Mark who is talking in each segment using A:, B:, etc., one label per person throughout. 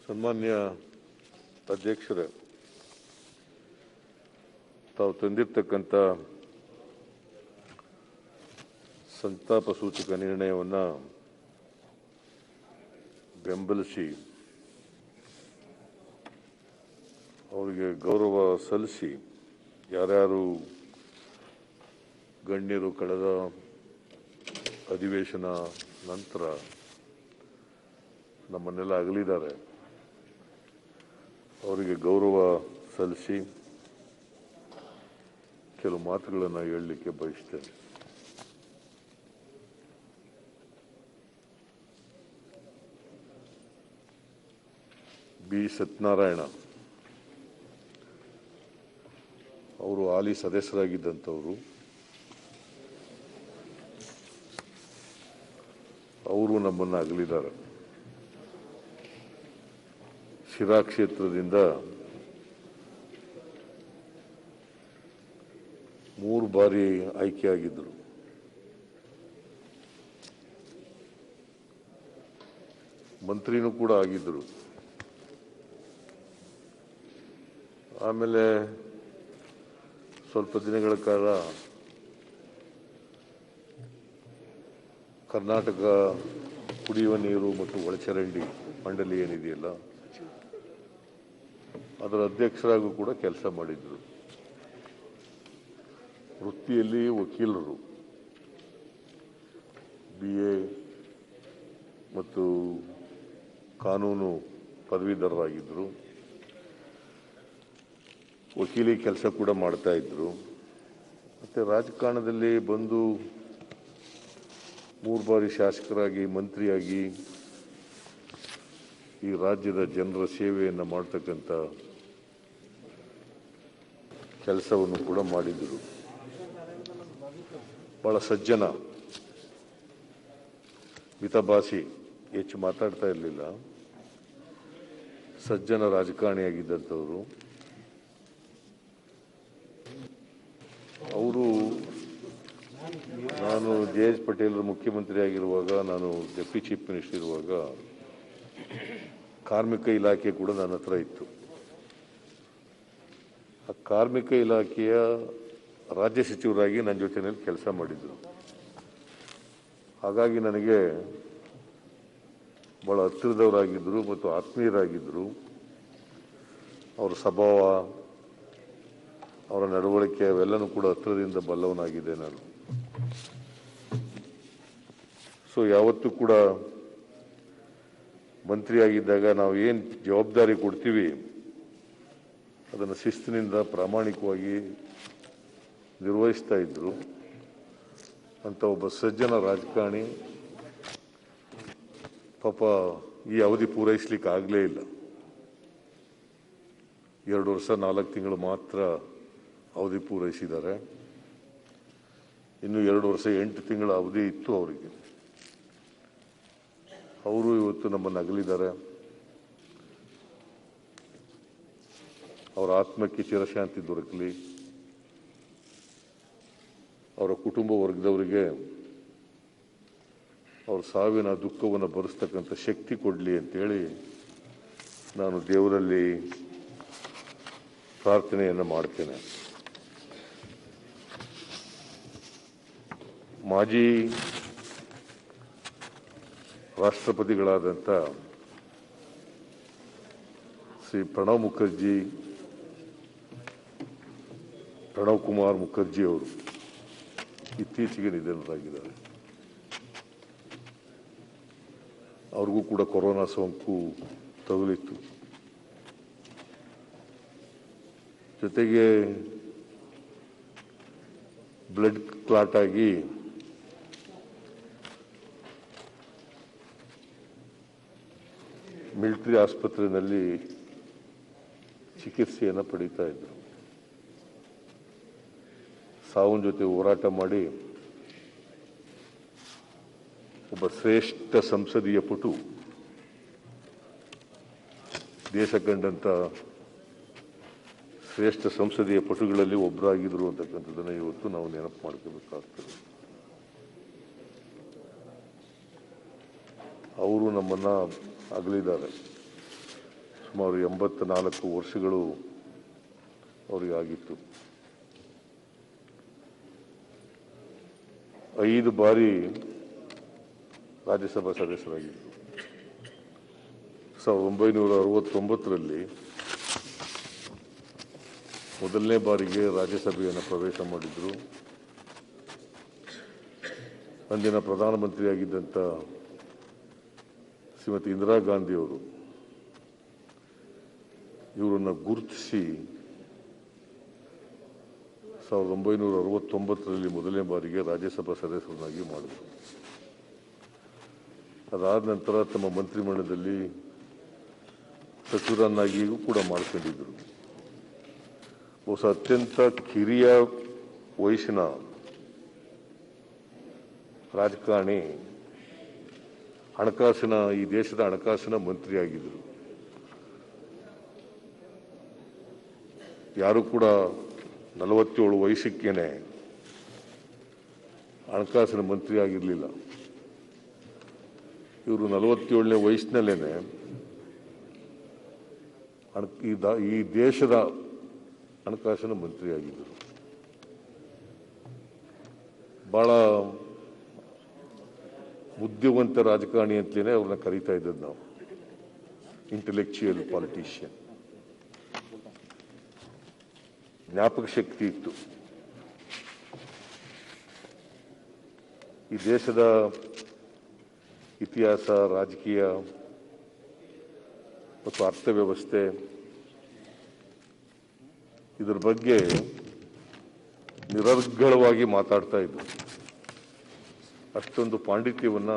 A: ಸನ್ಮಾನ್ಯ ಅಧ್ಯಕ್ಷರೇ, ತಾವು ತಂದಿರತಕ್ಕಂಥ ಸಂತಾಪ ಸೂಚಕ ನಿರ್ಣಯವನ್ನು ಬೆಂಬಲಿಸಿ ಅವರಿಗೆ ಗೌರವ ಸಲ್ಲಿಸಿ ಯಾರ್ಯಾರು ಗಣ್ಯರು ಕಳೆದ ಅಧಿವೇಶನ ನಂತರ ನಮ್ಮನ್ನೆಲ್ಲ ಅಗಲಿದ್ದಾರೆ, ಅವರಿಗೆ ಗೌರವ ಸಲ್ಲಿಸಿ ಕೆಲವು ಮಾತುಗಳನ್ನು ಹೇಳಲಿಕ್ಕೆ ಬಯಸ್ತೇನೆ. ಬಿ ಸತ್ಯನಾರಾಯಣ ಅವರು ಹಾಲಿ ಸದಸ್ಯರಾಗಿದ್ದಂಥವರು. ಅವರು ನಮ್ಮನ್ನು ಅಗಲಿದ್ದಾರೆ. ಶಿರಾ ಕ್ಷೇತ್ರದಿಂದ 3 ಬಾರಿ ಆಯ್ಕೆಯಾಗಿದ್ದರು. ಮಂತ್ರಿನೂ ಕೂಡ ಆಗಿದ್ದರು. ಆಮೇಲೆ ಸ್ವಲ್ಪ ದಿನಗಳ ಕಾಲ ಕರ್ನಾಟಕ ಕುಡಿಯುವ ನೀರು ಮತ್ತು ಒಳಚರಂಡಿ ಮಂಡಳಿ ಏನಿದೆಯಲ್ಲ ಅದರ ಅಧ್ಯಕ್ಷರಾಗೂ ಕೂಡ ಕೆಲಸ ಮಾಡಿದ್ರು. ವೃತ್ತಿಯಲ್ಲಿ ವಕೀಲರು, BA ಮತ್ತು ಕಾನೂನು ಪದವೀಧರರಾಗಿದ್ದರು. ವಕೀಲಿ ಕೆಲಸ ಕೂಡ ಮಾಡ್ತಾ ಇದ್ರು. ಮತ್ತು ರಾಜಕಾರಣದಲ್ಲಿ ಬಂದು 3 ಬಾರಿ ಶಾಸಕರಾಗಿ, ಮಂತ್ರಿಯಾಗಿ ಈ ರಾಜ್ಯದ ಜನರ ಸೇವೆಯನ್ನು ಮಾಡ್ತಕ್ಕಂಥ ಕೆಲಸವನ್ನು ಕೂಡ ಮಾಡಿದರು. ಬಹಳ ಸಜ್ಜನ, ಮಿತಭಾಷಿ, ಹೆಚ್ಚು ಮಾತಾಡ್ತಾ ಇರಲಿಲ್ಲ. ಸಜ್ಜನ ರಾಜಕಾರಣಿಯಾಗಿದ್ದಂಥವರು. ಅವರು ನಾನು JH ಪಟೇಲ್ ಮುಖ್ಯಮಂತ್ರಿ ಆಗಿರುವಾಗ, ನಾನು ಡೆಪ್ಟಿ ಚೀಫ್ ಮಿನಿಸ್ಟರ್ ಇರುವಾಗ ಕಾರ್ಮಿಕ ಇಲಾಖೆ ಕೂಡ ನನ್ನ ಹತ್ರ ಇತ್ತು. ಆ ಕಾರ್ಮಿಕ ಇಲಾಖೆಯ ರಾಜ್ಯ ಸಚಿವರಾಗಿ ನನ್ನ ಜೊತೆಯಲ್ಲಿ ಕೆಲಸ ಮಾಡಿದರು. ಹಾಗಾಗಿ ನನಗೆ ಬಹಳ ಹತ್ತಿರದವರಾಗಿದ್ದರು ಮತ್ತು ಆತ್ಮೀಯರಾಗಿದ್ದರು. ಅವರ ಸ್ವಭಾವ, ಅವರ ನಡವಳಿಕೆ ಅವೆಲ್ಲನೂ ಕೂಡ ಹತ್ತಿರದಿಂದ ಬಲ್ಲವನಾಗಿದೆ ನಾನು. ಸೊ ಯಾವತ್ತೂ ಕೂಡ ಮಂತ್ರಿಯಾಗಿದ್ದಾಗ ನಾವು ಏನು ಜವಾಬ್ದಾರಿ ಕೊಡ್ತೀವಿ ಅದನ್ನು ಶಿಸ್ತಿನಿಂದ ಪ್ರಾಮಾಣಿಕವಾಗಿ ನಿರ್ವಹಿಸ್ತಾ ಇದ್ರು. ಅಂತ ಒಬ್ಬ ಸಜ್ಜನ ರಾಜಕಾರಣಿ ಪಾಪ ಈ ಅವಧಿ ಪೂರೈಸಲಿಕ್ಕೆ ಆಗಲೇ ಇಲ್ಲ. 2 ವರ್ಷ 4 ತಿಂಗಳು ಮಾತ್ರ ಅವಧಿ ಪೂರೈಸಿದ್ದಾರೆ. ಇನ್ನು 2 ವರ್ಷ 8 ತಿಂಗಳ ಅವಧಿ ಇತ್ತು ಅವರಿಗೆ. ಅವರು ಇವತ್ತು ನಮ್ಮನ್ನು ಅಗಲಿದ್ದಾರೆ. ಅವರ ಆತ್ಮಕ್ಕೆ ಚಿರಶಾಂತಿ ದೊರಕಲಿ, ಅವರ ಕುಟುಂಬ ವರ್ಗದವರಿಗೆ ಅವ್ರ ಸಾವಿನ ದುಃಖವನ್ನು ಭರಿಸ್ತಕ್ಕಂಥ ಶಕ್ತಿ ಕೊಡಲಿ ಅಂತೇಳಿ ನಾನು ದೇವರಲ್ಲಿ ಪ್ರಾರ್ಥನೆಯನ್ನು ಮಾಡ್ತೇನೆ. ಮಾಜಿ ರಾಷ್ಟ್ರಪತಿಗಳಾದಂಥ ಶ್ರೀ ಪ್ರಣವ್ ಕುಮಾರ್ ಮುಖರ್ಜಿ ಅವರು ಇತ್ತೀಚೆಗೆ ನಿಧನರಾಗಿದ್ದಾರೆ. ಅವ್ರಿಗೂ ಕೂಡ ಕೊರೋನಾ ಸೋಂಕು ತಗುಲಿತ್ತು. ಜೊತೆಗೆ ಬ್ಲಡ್ ಕ್ಲಾಟ್ ಆಗಿ ಮಿಲಿಟರಿ ಆಸ್ಪತ್ರೆಯಲ್ಲಿ ಚಿಕಿತ್ಸೆಯನ್ನು ಪಡೀತಾ ಇದ್ದರು. ಸಾವನ ಜೊತೆ ಹೋರಾಟ ಮಾಡಿ ಒಬ್ಬ ಶ್ರೇಷ್ಠ ಸಂಸದೀಯ ಪಟು, ದೇಶ ಕಂಡಂಥ ಶ್ರೇಷ್ಠ ಸಂಸದೀಯ ಪಟುಗಳಲ್ಲಿ ಒಬ್ಬರಾಗಿದ್ದರು ಅಂತಕ್ಕಂಥದ್ದನ್ನು ಇವತ್ತು ನಾವು ನೆನಪು ಮಾಡ್ಕೋಬೇಕಾಗ್ತದೆ. ಅವರು ನಮ್ಮನ್ನು ಅಗಲಿದ್ದಾರೆ. ಸುಮಾರು 84 ವರ್ಷಗಳು ಅವರಿಗಾಗಿತ್ತು. 5 ಬಾರಿ ರಾಜ್ಯಸಭಾ ಸದಸ್ಯರಾಗಿದ್ದರು. 1969ರಲ್ಲಿ ಮೊದಲನೇ ಬಾರಿಗೆ ರಾಜ್ಯಸಭೆಯನ್ನು ಪ್ರವೇಶ ಮಾಡಿದ್ರು. ಅಂದಿನ ಪ್ರಧಾನಮಂತ್ರಿಯಾಗಿದ್ದಂಥ ಶ್ರೀಮತಿ ಇಂದಿರಾ ಗಾಂಧಿಯವರು ಇವರನ್ನು ಗುರುತಿಸಿ 1969ರಲ್ಲಿ ಮೊದಲನೇ ಬಾರಿಗೆ ರಾಜ್ಯಸಭಾ ಸದಸ್ಯರನ್ನಾಗಿ ಮಾಡಿದರು. ಅದಾದ ನಂತರ ತಮ್ಮ ಮಂತ್ರಿಮಂಡಲದಲ್ಲಿ ಸಚಿವರನ್ನಾಗಿಯೂ ಕೂಡ ಮಾಡ್ಕೊಂಡಿದ್ದರು. ಬಹುಶಃ ಅತ್ಯಂತ ಕಿರಿಯ ವಯಸ್ಸಿನ ರಾಜಕಾರಣಿ ಈ ದೇಶದ ಹಣಕಾಸಿನ ಮಂತ್ರಿಯಾಗಿದ್ದರು. ಯಾರು ಕೂಡ 47 ವಯಸ್ಸಕ್ಕೇನೆ ಹಣಕಾಸಿನ ಮಂತ್ರಿ ಆಗಿರಲಿಲ್ಲ. ಇವರು 47ನೇ ವಯಸ್ಸಿನಲ್ಲೇನೆ ಈ ದೇಶದ ಹಣಕಾಸಿನ ಮಂತ್ರಿಯಾಗಿದ್ದರು. ಬಹಳ ಬುದ್ಧಿವಂತ ರಾಜಕಾರಣಿ ಅಂತಲೇ ಅವ್ರನ್ನ ಕರೀತಾ ಇದ್ದದ್ದು ನಾವು, ಇಂಟೆಲೆಕ್ಚುಯಲ್ ಪಾಲಿಟಿಷಿಯನ್. ಜ್ಞಾಪಕ ಶಕ್ತಿ ಇತ್ತು. ಈ ದೇಶದ ಇತಿಹಾಸ, ರಾಜಕೀಯ ಮತ್ತು ಅರ್ಥವ್ಯವಸ್ಥೆ ಇದರ ಬಗ್ಗೆ ನಿರರ್ಗಳವಾಗಿ ಮಾತಾಡ್ತಾ ಇದ್ರು. ಅಷ್ಟೊಂದು ಪಾಂಡಿತ್ಯವನ್ನ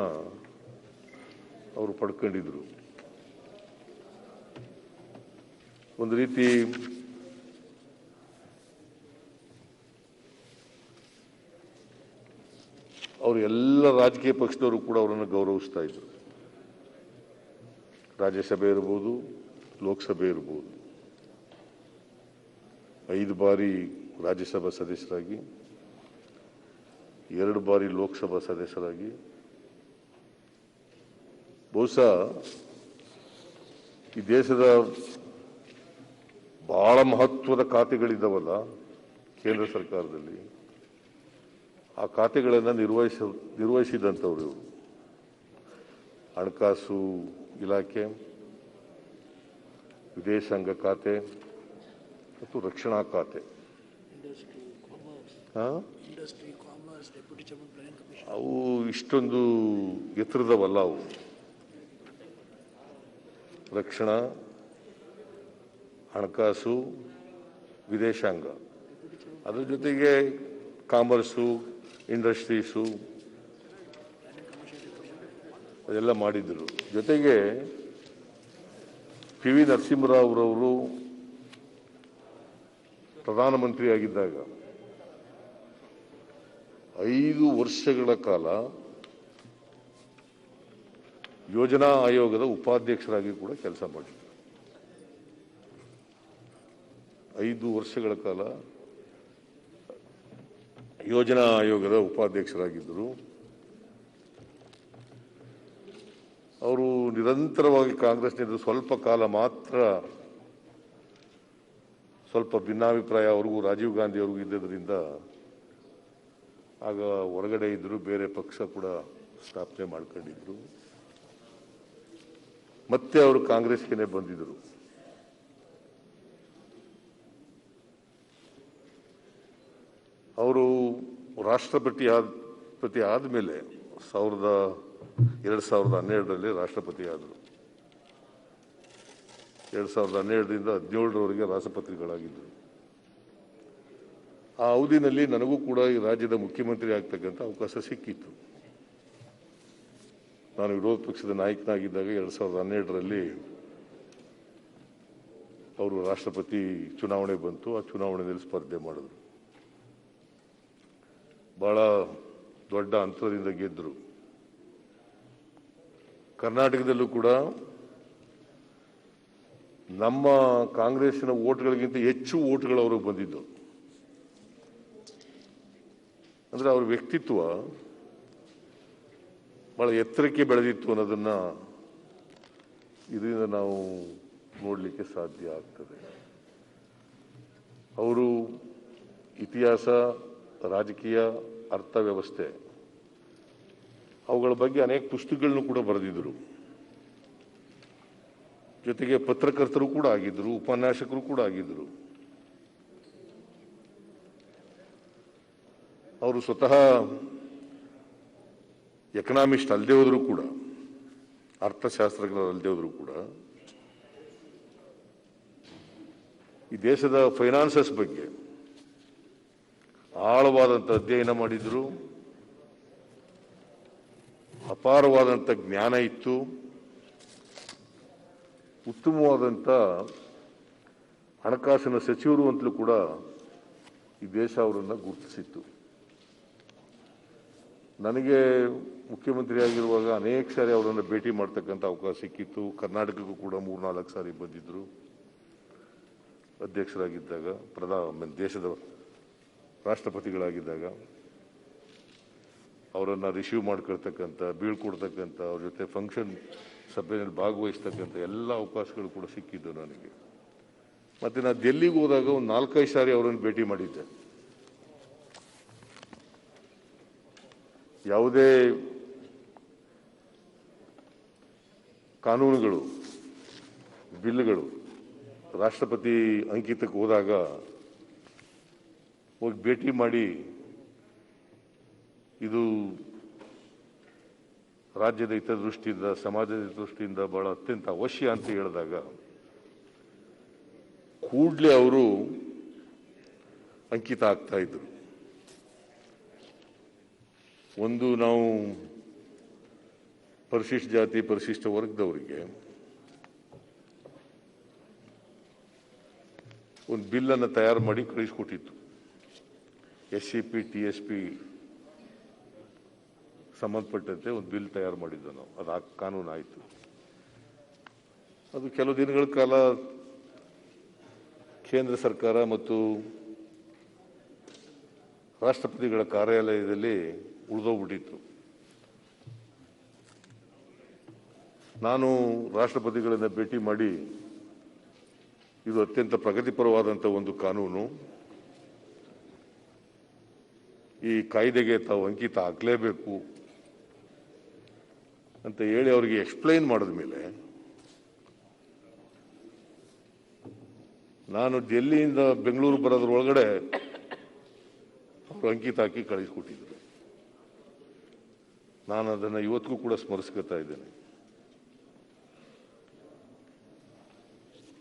A: ಅವರು ಪಡ್ಕೊಂಡಿದ್ರು. ಒಂದು ರೀತಿ ಅವರು ಎಲ್ಲ ರಾಜಕೀಯ ಪಕ್ಷದವರು ಕೂಡ ಅವರನ್ನು ಗೌರವಿಸ್ತಾ ಇದ್ರು. ರಾಜ್ಯಸಭೆ ಇರ್ಬೋದು, ಲೋಕಸಭೆ ಇರ್ಬೋದು. 5 ಬಾರಿ ರಾಜ್ಯಸಭಾ ಸದಸ್ಯರಾಗಿ, 2 ಬಾರಿ ಲೋಕಸಭಾ ಸದಸ್ಯರಾಗಿ, ಬಹುಶಃ ಈ ದೇಶದ ಬಹಳ ಮಹತ್ವದ ಖಾತೆಗಳಿದ್ದಾವಲ್ಲ ಕೇಂದ್ರ ಸರ್ಕಾರದಲ್ಲಿ, ಆ ಖಾತೆಗಳನ್ನು ನಿರ್ವಹಿಸಿದಂಥವ್ರು ಇವರು. ಹಣಕಾಸು ಇಲಾಖೆ, ವಿದೇಶಾಂಗ ಖಾತೆ ಮತ್ತು ರಕ್ಷಣಾ ಖಾತೆ. ಅವು ಇಷ್ಟೊಂದು ಎತ್ತರದವಲ್ಲ ಅವು. ರಕ್ಷಣಾ, ಹಣಕಾಸು, ವಿದೇಶಾಂಗ, ಅದ್ರ ಜೊತೆಗೆ ಕಾಮರ್ಸು, ಇಂಡಸ್ಟ್ರೀಸು ಅದೆಲ್ಲ ಮಾಡಿದ್ರು. ಜೊತೆಗೆ ಪಿ ವಿ ನರಸಿಂಹರಾವ್ರವರು ಪ್ರಧಾನಮಂತ್ರಿಯಾಗಿದ್ದಾಗ 5 ವರ್ಷಗಳ ಕಾಲ ಯೋಜನಾ ಆಯೋಗದ ಉಪಾಧ್ಯಕ್ಷರಾಗಿ ಕೂಡ ಕೆಲಸ ಮಾಡಿದ್ರು. 5 ವರ್ಷಗಳ ಕಾಲ ಯೋಜನಾ ಆಯೋಗದ ಉಪಾಧ್ಯಕ್ಷರಾಗಿದ್ದರು. ಅವರು ನಿರಂತರವಾಗಿ ಕಾಂಗ್ರೆಸ್ನಿಂದ ಸ್ವಲ್ಪ ಕಾಲ ಮಾತ್ರ ಸ್ವಲ್ಪ ಭಿನ್ನಾಭಿಪ್ರಾಯ ಅವ್ರಿಗೂ ರಾಜೀವ್ ಗಾಂಧಿ ಅವ್ರಿಗೂ ಇದ್ದದ್ರಿಂದ ಆಗ ಹೊರಗಡೆ ಇದ್ರು, ಬೇರೆ ಪಕ್ಷ ಕೂಡ ಸ್ಥಾಪನೆ ಮಾಡ್ಕೊಂಡಿದ್ರು. ಮತ್ತೆ ಅವರು ಕಾಂಗ್ರೆಸ್ಗೆ ಬಂದಿದ್ರು. ಅವರು ರಾಷ್ಟ್ರಪತಿ ಆದಮೇಲೆ 2012ರಲ್ಲಿ ರಾಷ್ಟ್ರಪತಿ ಆದರು. 2012ರಿಂದ 2017ರವರೆಗೆ ರಾಷ್ಟ್ರಪತಿಗಳಾಗಿದ್ದರು. ಆ ಅವಧಿನಲ್ಲಿ ನನಗೂ ಕೂಡ ಈ ರಾಜ್ಯದ ಮುಖ್ಯಮಂತ್ರಿ ಆಗ್ತಕ್ಕಂಥ ಅವಕಾಶ ಸಿಕ್ಕಿತ್ತು. ನಾನು ವಿರೋಧ ಪಕ್ಷದ ನಾಯಕನಾಗಿದ್ದಾಗ 2012ರಲ್ಲಿ ಅವರು ರಾಷ್ಟ್ರಪತಿ ಚುನಾವಣೆ ಬಂತು. ಆ ಚುನಾವಣೆಯಲ್ಲಿ ಸ್ಪರ್ಧೆ ಮಾಡಿದ್ರು. ಬಹಳ ದೊಡ್ಡ ಅಂತರದಿಂದ ಗೆದ್ದರು. ಕರ್ನಾಟಕದಲ್ಲೂ ಕೂಡ ನಮ್ಮ ಕಾಂಗ್ರೆಸ್ಸಿನ ಓಟ್ಗಳಿಗಿಂತ ಹೆಚ್ಚು ಓಟ್ಗಳು ಅವ್ರಿಗೆ ಬಂದಿದ್ದು. ಅಂದ್ರೆ ಅವ್ರ ವ್ಯಕ್ತಿತ್ವ ಬಹಳ ಎತ್ತರಕ್ಕೆ ಬೆಳೆದಿತ್ತು ಅನ್ನೋದನ್ನ ಇದರಿಂದ ನಾವು ನೋಡಲಿಕ್ಕೆ ಸಾಧ್ಯ ಆಗ್ತದೆ. ಅವರು ಇತಿಹಾಸ, ರಾಜಕೀಯ, ಅರ್ಥವ್ಯವಸ್ಥೆ ಅವುಗಳ ಬಗ್ಗೆ ಅನೇಕ ಪುಸ್ತಕಗಳನ್ನು ಕೂಡ ಬರೆದಿದ್ದರು. ಜೊತೆಗೆ ಪತ್ರಕರ್ತರು ಕೂಡ ಆಗಿದ್ದರು, ಉಪನ್ಯಾಸಕರು ಕೂಡ ಆಗಿದ್ದರು. ಅವರು ಸ್ವತಃ ಎಕನಾಮಿಸ್ಟ್ ಅಲ್ಲದೆ ಹೋದರೂ ಕೂಡ, ಅರ್ಥಶಾಸ್ತ್ರಜ್ಞರಲ್ಲದೆ ಹೋದರೂ ಕೂಡ ಈ ದೇಶದ ಫೈನಾನ್ಸಸ್ ಬಗ್ಗೆ ಆಳವಾದಂಥ ಅಧ್ಯಯನ ಮಾಡಿದ್ರು. ಅಪಾರವಾದಂಥ ಜ್ಞಾನ ಇತ್ತು. ಉತ್ತಮವಾದಂಥ ಹಣಕಾಸಿನ ಸಚಿವರು ಅಂತಲೂ ಕೂಡ ಈ ದೇಶ ಅವರನ್ನು ಗುರುತಿಸಿತ್ತು. ನನಗೆ ಮುಖ್ಯಮಂತ್ರಿ ಆಗಿರುವಾಗ ಅನೇಕ ಸಾರಿ ಅವರನ್ನು ಭೇಟಿ ಮಾಡ್ತಕ್ಕಂಥ ಅವಕಾಶ ಸಿಕ್ಕಿತ್ತು. ಕರ್ನಾಟಕಕ್ಕೂ ಕೂಡ 3-4 ಸಾರಿ ಬಂದಿದ್ದರು. ಅಧ್ಯಕ್ಷರಾಗಿದ್ದಾಗ, ದೇಶದ ರಾಷ್ಟ್ರಪತಿಗಳಾಗಿದ್ದಾಗ ಅವರನ್ನು ರಿಸೀವ್ ಮಾಡ್ಕೊಳ್ತಕ್ಕಂಥ, ಬೀಳ್ಕೊಡ್ತಕ್ಕಂಥ, ಅವ್ರ ಜೊತೆ ಫಂಕ್ಷನ್ ಸಭೆಯಲ್ಲಿ ಭಾಗವಹಿಸ್ತಕ್ಕಂಥ ಎಲ್ಲ ಅವಕಾಶಗಳು ಕೂಡ ಸಿಕ್ಕಿದ್ದು ನನಗೆ. ಮತ್ತು ನಾನು ಡೆಲ್ಲಿಗೆ ಹೋದಾಗ ಒಂದು 4-5 ಸಾರಿ ಅವರನ್ನು ಭೇಟಿ ಮಾಡಿದ್ದೆ. ಯಾವುದೇ ಕಾನೂನುಗಳು, ಬಿಲ್ಗಳು ರಾಷ್ಟ್ರಪತಿ ಅಂಕಿತಕ್ಕೆ ಹೋದಾಗ ಹೋಗಿ ಭೇಟಿ ಮಾಡಿ ಇದು ರಾಜ್ಯದ ಹಿತದೃಷ್ಟಿಯಿಂದ, ಸಮಾಜದ ದೃಷ್ಟಿಯಿಂದ ಬಹಳ ಅತ್ಯಂತ ಅವಶ್ಯ ಅಂತ ಹೇಳಿದಾಗ ಕೂಡಲೇ ಅವರು ಅಂಕಿತ ಆಗ್ತಾ ಇದ್ರು. ಒಂದು, ನಾವು ಪರಿಶಿಷ್ಟ ಜಾತಿ, ಪರಿಶಿಷ್ಟ ವರ್ಗದವರಿಗೆ ಒಂದು ಬಿಲ್ಲನ್ನು ತಯಾರು ಮಾಡಿ ಕಳಿಸ್ಕೊಟ್ಟಿತ್ತು. SCP TSP ಸಂಬಂಧಪಟ್ಟಂತೆ ಒಂದು ಬಿಲ್ ತಯಾರು ಮಾಡಿದ್ದು ನಾವು. ಅದು ಕಾನೂನು ಆಯಿತು. ಅದು ಕೆಲವು ದಿನಗಳ ಕಾಲ ಕೇಂದ್ರ ಸರ್ಕಾರ ಮತ್ತು ರಾಷ್ಟ್ರಪತಿಗಳ ಕಾರ್ಯಾಲಯದಲ್ಲಿ ಉಳಿದೋಗ್ಬಿಟ್ಟಿತ್ತು. ನಾನು ರಾಷ್ಟ್ರಪತಿಗಳನ್ನ ಭೇಟಿ ಮಾಡಿ, ಇದು ಅತ್ಯಂತ ಪ್ರಗತಿಪರವಾದಂಥ ಒಂದು ಕಾನೂನು, ಈ ಕಾಯ್ದೆಗೆ ತಾವು ಅಂಕಿತ ಹಾಕಲೇಬೇಕು ಅಂತ ಹೇಳಿ ಅವರಿಗೆ ಎಕ್ಸ್ಪ್ಲೈನ್ ಮಾಡಿದ ಮೇಲೆ ನಾನು ಡೆಲ್ಲಿಯಿಂದ ಬೆಂಗಳೂರು ಬರೋದ್ರೊಳಗಡೆ ಅವರು ಅಂಕಿತ ಹಾಕಿ ಕಳಿಸ್ಕೊಟ್ಟಿದ್ರು. ನಾನು ಅದನ್ನು ಇವತ್ತಿಗೂ ಕೂಡ ಸ್ಮರಿಸ್ಕೊತಾ ಇದ್ದೇನೆ.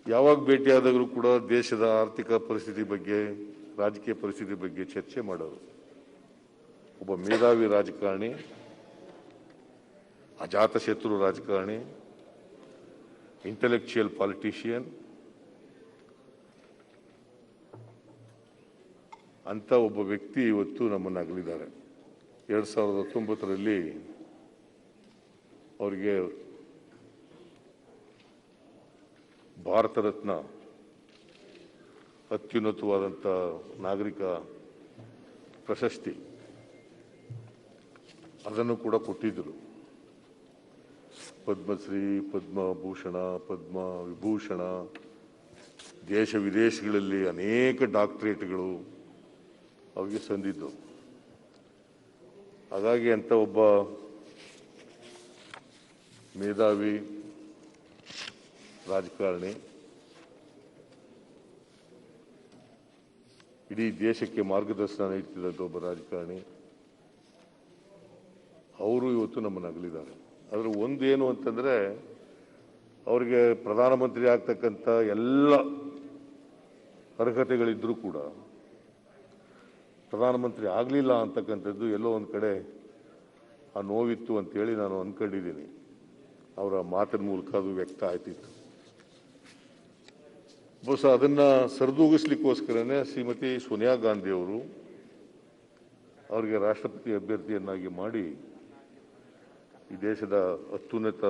A: ಯಾವಾಗ ಭೇಟಿಯಾದಾಗಲೂ ಕೂಡ ದೇಶದ ಆರ್ಥಿಕ ಪರಿಸ್ಥಿತಿ ಬಗ್ಗೆ, ರಾಜಕೀಯ ಪರಿಸ್ಥಿತಿ ಬಗ್ಗೆ ಚರ್ಚೆ ಮಾಡೋರು. ಒಬ್ಬ ಮೇಧಾವಿ ರಾಜಕಾರಣಿ, ಅಜಾತಶತ್ರು ರಾಜಕಾರಣಿ, ಇಂಟೆಲೆಕ್ಚುಯಲ್ ಪಾಲಿಟಿಷಿಯನ್ ಅಂತ ಒಬ್ಬ ವ್ಯಕ್ತಿ ಇವತ್ತು ನಮ್ಮನ್ನು ಅಗಲಿದ್ದಾರೆ. 2019ರಲ್ಲಿ ಅವರಿಗೆ ಭಾರತ ರತ್ನ, ಅತ್ಯುನ್ನತವಾದಂಥ ನಾಗರಿಕ ಪ್ರಶಸ್ತಿ, ಅದನ್ನು ಕೂಡ ಕೊಟ್ಟಿದ್ದರು. ಪದ್ಮಶ್ರೀ, ಪದ್ಮಭೂಷಣ, ಪದ್ಮ ವಿಭೂಷಣ, ದೇಶ ವಿದೇಶಗಳಲ್ಲಿ ಅನೇಕ ಡಾಕ್ಟರೇಟ್ಗಳು ಅವರಿಗೆ ಸಂದಿದ್ದು. ಹಾಗಾಗಿ ಅಂತ ಒಬ್ಬ ಮೇಧಾವಿ ರಾಜಕಾರಣಿ, ಇಡೀ ದೇಶಕ್ಕೆ ಮಾರ್ಗದರ್ಶನ ನೀಡ್ತಿದ್ದಂಥ ಒಬ್ಬ ರಾಜಕಾರಣಿ, ಅವರು ಇವತ್ತು ನಮ್ಮನ್ನು ಅಗಲಿದ್ದಾರೆ. ಅದರ ಒಂದೇನು ಅಂತಂದರೆ, ಅವರಿಗೆ ಪ್ರಧಾನಮಂತ್ರಿ ಆಗ್ತಕ್ಕಂಥ ಎಲ್ಲ ಅರ್ಹತೆಗಳಿದ್ರೂ ಕೂಡ ಪ್ರಧಾನಮಂತ್ರಿ ಆಗಲಿಲ್ಲ ಅಂತಕ್ಕಂಥದ್ದು ಎಲ್ಲೋ ಒಂದು ಕಡೆ ಆ ನೋವಿತ್ತು ಅಂತೇಳಿ ನಾನು ಅಂದ್ಕೊಂಡಿದ್ದೀನಿ. ಅವರ ಮಾತಿನ ಮೂಲಕ ಅದು ವ್ಯಕ್ತ ಆಯ್ತಿತ್ತು. ಬಹುಶಃ ಅದನ್ನು ಸರಿದೂಗಿಸ್ಲಿಕ್ಕೋಸ್ಕರನೇ ಶ್ರೀಮತಿ ಸೋನಿಯಾ ಗಾಂಧಿ ಅವರು ಅವರಿಗೆ ರಾಷ್ಟ್ರಪತಿ ಅಭ್ಯರ್ಥಿಯನ್ನಾಗಿ ಮಾಡಿ ಈ ದೇಶದ ಅತ್ಯುನ್ನತ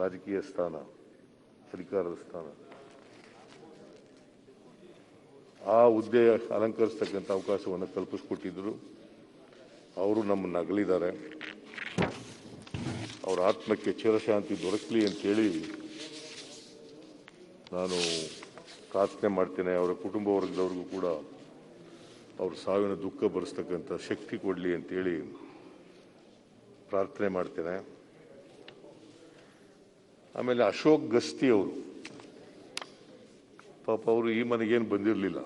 A: ರಾಜಕೀಯ ಸ್ಥಾನ, ಅಧಿಕಾರದ ಸ್ಥಾನ, ಆ ಹುದ್ದೆ ಅಲಂಕರಿಸ್ತಕ್ಕಂಥ ಅವಕಾಶವನ್ನು ಕಲ್ಪಿಸ್ಕೊಟ್ಟಿದ್ದರು. ಅವರು ನಮ್ಮನ್ನು ಅಗಲಿದ್ದಾರೆ. ಅವರ ಆತ್ಮಕ್ಕೆ ಚಿರಶಾಂತಿ ದೊರಕಲಿ ಅಂತೇಳಿ ನಾನು ಪ್ರಾರ್ಥನೆ ಮಾಡ್ತೇನೆ, ಅವರ ಕುಟುಂಬ ವರ್ಗದವ್ರಿಗೂ ಕೂಡ ಅವ್ರ ಸಾವಿನ ದುಃಖ ಭರಿಸ್ತಕ್ಕಂಥ ಶಕ್ತಿ ಕೊಡಲಿ ಅಂತೇಳಿ ಪ್ರಾರ್ಥನೆ ಮಾಡ್ತೇನೆ. ಆಮೇಲೆ ಅಶೋಕ್ ಗಸ್ತಿ ಅವರು ಪಾಪ ಅವರು ಈ ಮನೆಗೇನು ಬಂದಿರಲಿಲ್ಲ.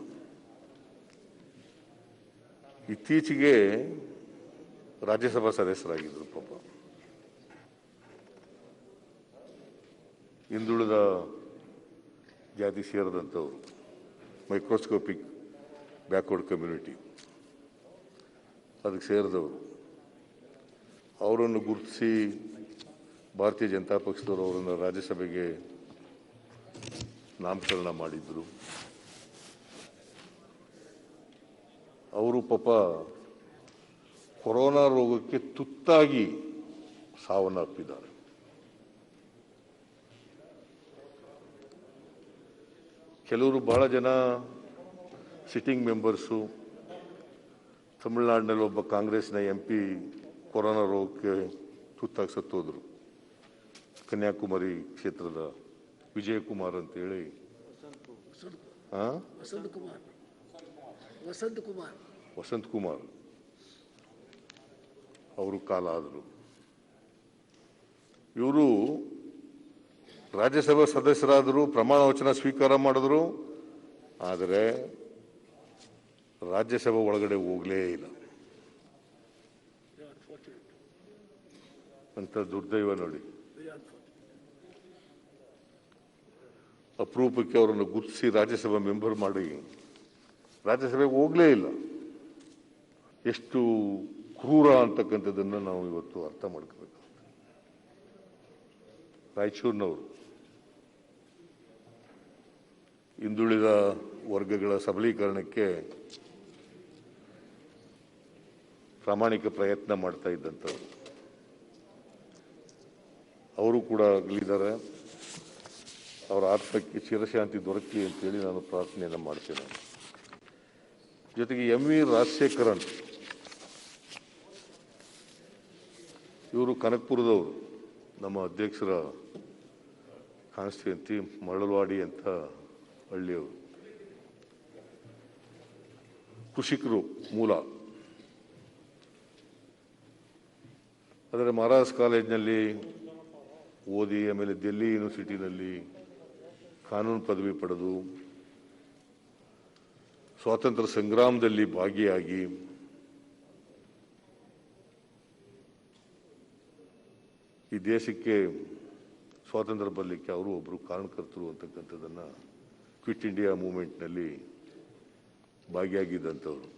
A: ಇತ್ತೀಚೆಗೆ ರಾಜ್ಯಸಭಾ ಸದಸ್ಯರಾಗಿದ್ದರು. ಪಾಪ ಹಿಂದುಳಿದ ಜಾತಿ ಸೇರಿದಂಥವ್ರು, ಮೈಕ್ರೋಸ್ಕೋಪಿಕ್ ಬ್ಯಾಕ್ವರ್ಡ್ ಕಮ್ಯುನಿಟಿ ಅದಕ್ಕೆ ಸೇರಿದವರು. ಅವರನ್ನು ಗುರುತಿಸಿ ಭಾರತೀಯ ಜನತಾ ಪಕ್ಷದವರು ಅವರನ್ನು ರಾಜ್ಯಸಭೆಗೆ ನಾಮಕರಣ ಮಾಡಿದ್ರು. ಅವರು ಪಾಪ ಕೊರೋನಾ ರೋಗಕ್ಕೆ ತುತ್ತಾಗಿ ಸಾವನ್ನಪ್ಪಿದ್ದಾರೆ. ಕೆಲವರು ಬಹಳ ಜನ ಸಿಟ್ಟಿಂಗ್ ಮೆಂಬರ್ಸು, ತಮಿಳುನಾಡಿನಲ್ಲಿ ಒಬ್ಬ ಕಾಂಗ್ರೆಸ್ನ MP ಕೊರೋನಾ ರೋಗಕ್ಕೆ ತುತ್ತಾಗಿ ಸತ್ತೋದ್ರು. ಕನ್ಯಾಕುಮಾರಿ ಕ್ಷೇತ್ರದ ವಿಜಯಕುಮಾರ್ ಅಂತೇಳಿ, ವಸಂತ್ ಕುಮಾರ್ ಅವರು ಕಾಲ ಆದರು. ಇವರು ರಾಜ್ಯಸಭಾ ಸದಸ್ಯರಾದರು, ಪ್ರಮಾಣ ವಚನ ಸ್ವೀಕಾರ ಮಾಡಿದ್ರು. ಆದರೆ ರಾಜ್ಯಸಭೆ ಒಳಗಡೆ ಹೋಗಲೇ ಇಲ್ಲ ಅಂತ ದುರ್ದೈವ ನೋಡಿ. ಅಪರೂಪಕ್ಕೆ ಅವರನ್ನು ಗುರುತಿಸಿ ರಾಜ್ಯಸಭಾ ಮೆಂಬರ್ ಮಾಡಿ ರಾಜ್ಯಸಭೆಗೆ ಹೋಗಲೇ ಇಲ್ಲ. ಎಷ್ಟು ಕ್ರೂರ ಅಂತಕ್ಕಂಥದ್ದನ್ನು ನಾವು ಇವತ್ತು ಅರ್ಥ ಮಾಡ್ಕೋಬೇಕು. ರಾಯಚೂರಿನವರು ಹಿಂದುಳಿದ ವರ್ಗಗಳ ಸಬಲೀಕರಣಕ್ಕೆ ಪ್ರಾಮಾಣಿಕ ಪ್ರಯತ್ನ ಮಾಡ್ತಾ ಇದ್ದಂಥವ್ರು. ಅವರು ಕೂಡ ಅಗಲಿದ್ದಾರೆ. ಅವರ ಆತ್ಮಕ್ಕೆ ಚಿರಶಾಂತಿ ದೊರಕಲಿ ಅಂತೇಳಿ ನಾನು ಪ್ರಾರ್ಥನೆಯನ್ನು ಮಾಡ್ತೇನೆ. ಜೊತೆಗೆ MV ರಾಜಶೇಖರನ್ ಇವರು ಕನಕಪುರದವರು, ನಮ್ಮ ಅಧ್ಯಕ್ಷರ ಕಾನ್ಸ್ಟಿಟ್ಯೂನ್ಸಿ ಮರಳವಾಡಿ ಅಂತ ಹಳ್ಳಿಯವರು. ಕೃಷಿಕರು ಮೂಲ. ಆದರೆ ಮಹಾರಾಜ್ ಕಾಲೇಜಿನಲ್ಲಿ ಓದಿ ಆಮೇಲೆ ದಿಲ್ಲಿ ಯೂನಿವರ್ಸಿಟಿನಲ್ಲಿ ಕಾನೂನು ಪದವಿ ಪಡೆದು ಸ್ವಾತಂತ್ರ್ಯ ಸಂಗ್ರಾಮದಲ್ಲಿ ಭಾಗಿಯಾಗಿ ಈ ದೇಶಕ್ಕೆ ಸ್ವಾತಂತ್ರ್ಯ ಬರಲಿಕ್ಕೆ ಅವರು ಒಬ್ಬರು ಕಾರಣಕರ್ತರು ಅಂತಕ್ಕಂಥದ್ದನ್ನು ಕ್ವಿಟ್ ಇಂಡಿಯಾ ಮೂವ್ಮೆಂಟ್ನಲ್ಲಿ ಭಾಗಿಯಾಗಿದ್ದಂಥವ್ರು.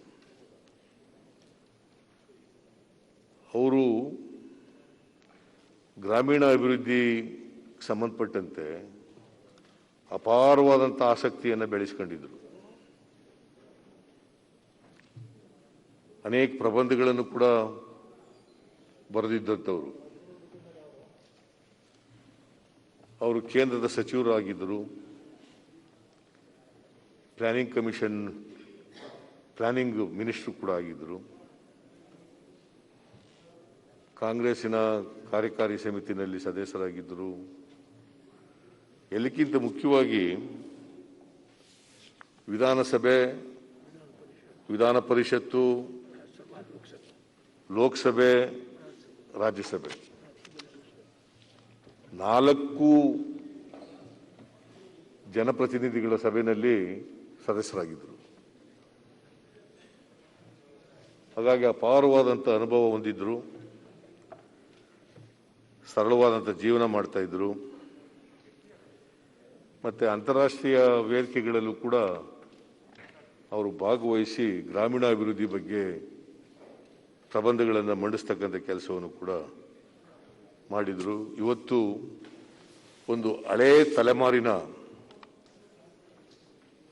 A: ಅವರು ಗ್ರಾಮೀಣ ಅಭಿವೃದ್ಧಿ ಸಂಬಂಧಪಟ್ಟಂತೆ ಅಪಾರವಾದಂಥ ಆಸಕ್ತಿಯನ್ನು ಬೆಳೆಸ್ಕೊಂಡಿದ್ರು. ಅನೇಕ ಪ್ರಬಂಧಗಳನ್ನು ಕೂಡ ಬರೆದಿದ್ದಂಥವರು. ಅವರು ಕೇಂದ್ರದ ಸಚಿವರು ಆಗಿದ್ದರು. ಪ್ಲಾನಿಂಗ್ ಕಮಿಷನ್ ಪ್ಲಾನಿಂಗ್ ಮಿನಿಸ್ಟರ್ ಕೂಡ ಆಗಿದ್ದರು. ಕಾಂಗ್ರೆಸ್ಸಿನ ಕಾರ್ಯಕಾರಿ ಸಮಿತಿನಲ್ಲಿ ಸದಸ್ಯರಾಗಿದ್ದರು. ಎಲ್ಲಕ್ಕಿಂತ ಮುಖ್ಯವಾಗಿ ವಿಧಾನಸಭೆ, ವಿಧಾನ ಪರಿಷತ್ತು, ಲೋಕಸಭೆ, ರಾಜ್ಯಸಭೆ 4 ಜನಪ್ರತಿನಿಧಿಗಳ ಸಭೆಯಲ್ಲಿ ಸದಸ್ಯರಾಗಿದ್ದರು. ಹಾಗಾಗಿ ಅಪಾರವಾದಂಥ ಅನುಭವ ಹೊಂದಿದ್ರು. ಸರಳವಾದಂಥ ಜೀವನ ಮಾಡ್ತಾ ಇದ್ರು. ಮತ್ತು ಅಂತಾರಾಷ್ಟ್ರೀಯ ವೇದಿಕೆಗಳಲ್ಲೂ ಕೂಡ ಅವರು ಭಾಗವಹಿಸಿ ಗ್ರಾಮೀಣಾಭಿವೃದ್ಧಿ ಬಗ್ಗೆ ಪ್ರಬಂಧಗಳನ್ನು ಮಂಡಿಸ್ತಕ್ಕಂಥ ಕೆಲಸವನ್ನು ಕೂಡ ಮಾಡಿದರು. ಇವತ್ತು ಒಂದು ಹಳೇ ತಲೆಮಾರಿನ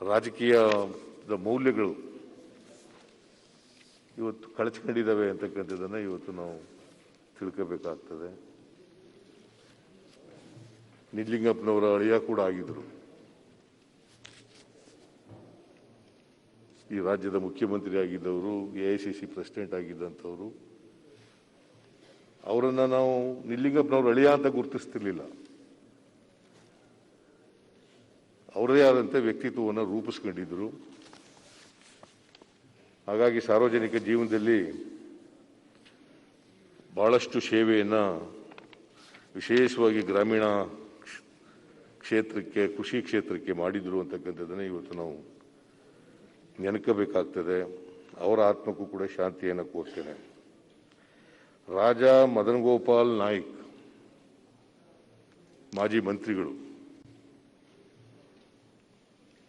A: ರಾಜಕೀಯದ ಮೌಲ್ಯಗಳು ಇವತ್ತು ಕಳಚಿಕೊಂಡಿದ್ದಾವೆ ಅಂತಕ್ಕಂಥದ್ದನ್ನು ಇವತ್ತು ನಾವು ತಿಳ್ಕೋಬೇಕಾಗ್ತದೆ. ನಿಜಲಿಂಗಪ್ಪನವರ ಅಳಿಯ ಕೂಡ ಆಗಿದ್ದರು. ಈ ರಾಜ್ಯದ ಮುಖ್ಯಮಂತ್ರಿ ಆಗಿದ್ದವರು, AICC ಪ್ರೆಸಿಡೆಂಟ್ ಆಗಿದ್ದಂಥವರು. ಅವರನ್ನು ನಾವು ನಿಜಲಿಂಗಪ್ಪನವ್ರ ಅಳಿಯ ಅಂತ ಗುರುತಿಸ್ತಿರ್ಲಿಲ್ಲ. ಅವರದೇ ಆದಂಥ ವ್ಯಕ್ತಿತ್ವವನ್ನು ರೂಪಿಸ್ಕೊಂಡಿದ್ದರು. ಹಾಗಾಗಿ ಸಾರ್ವಜನಿಕ ಜೀವನದಲ್ಲಿ ಭಾಳಷ್ಟು ಸೇವೆಯನ್ನು ವಿಶೇಷವಾಗಿ ಗ್ರಾಮೀಣ ಕ್ಷೇತ್ರಕ್ಕೆ, ಕೃಷಿ ಕ್ಷೇತ್ರಕ್ಕೆ ಮಾಡಿದರು ಅಂತಕ್ಕಂಥದ್ದನ್ನು ಇವತ್ತು ನಾವು ನೆನಕಬೇಕಾಗ್ತದೆ. ಅವರ ಆತ್ಮಕ್ಕೂ ಕೂಡ ಶಾಂತಿಯನ್ನು ಕೋರ್ತೇನೆ. ರಾಜ ಮದನ್ ಗೋಪಾಲ್ ನಾಯ್ಕ್ ಮಾಜಿ ಮಂತ್ರಿಗಳು,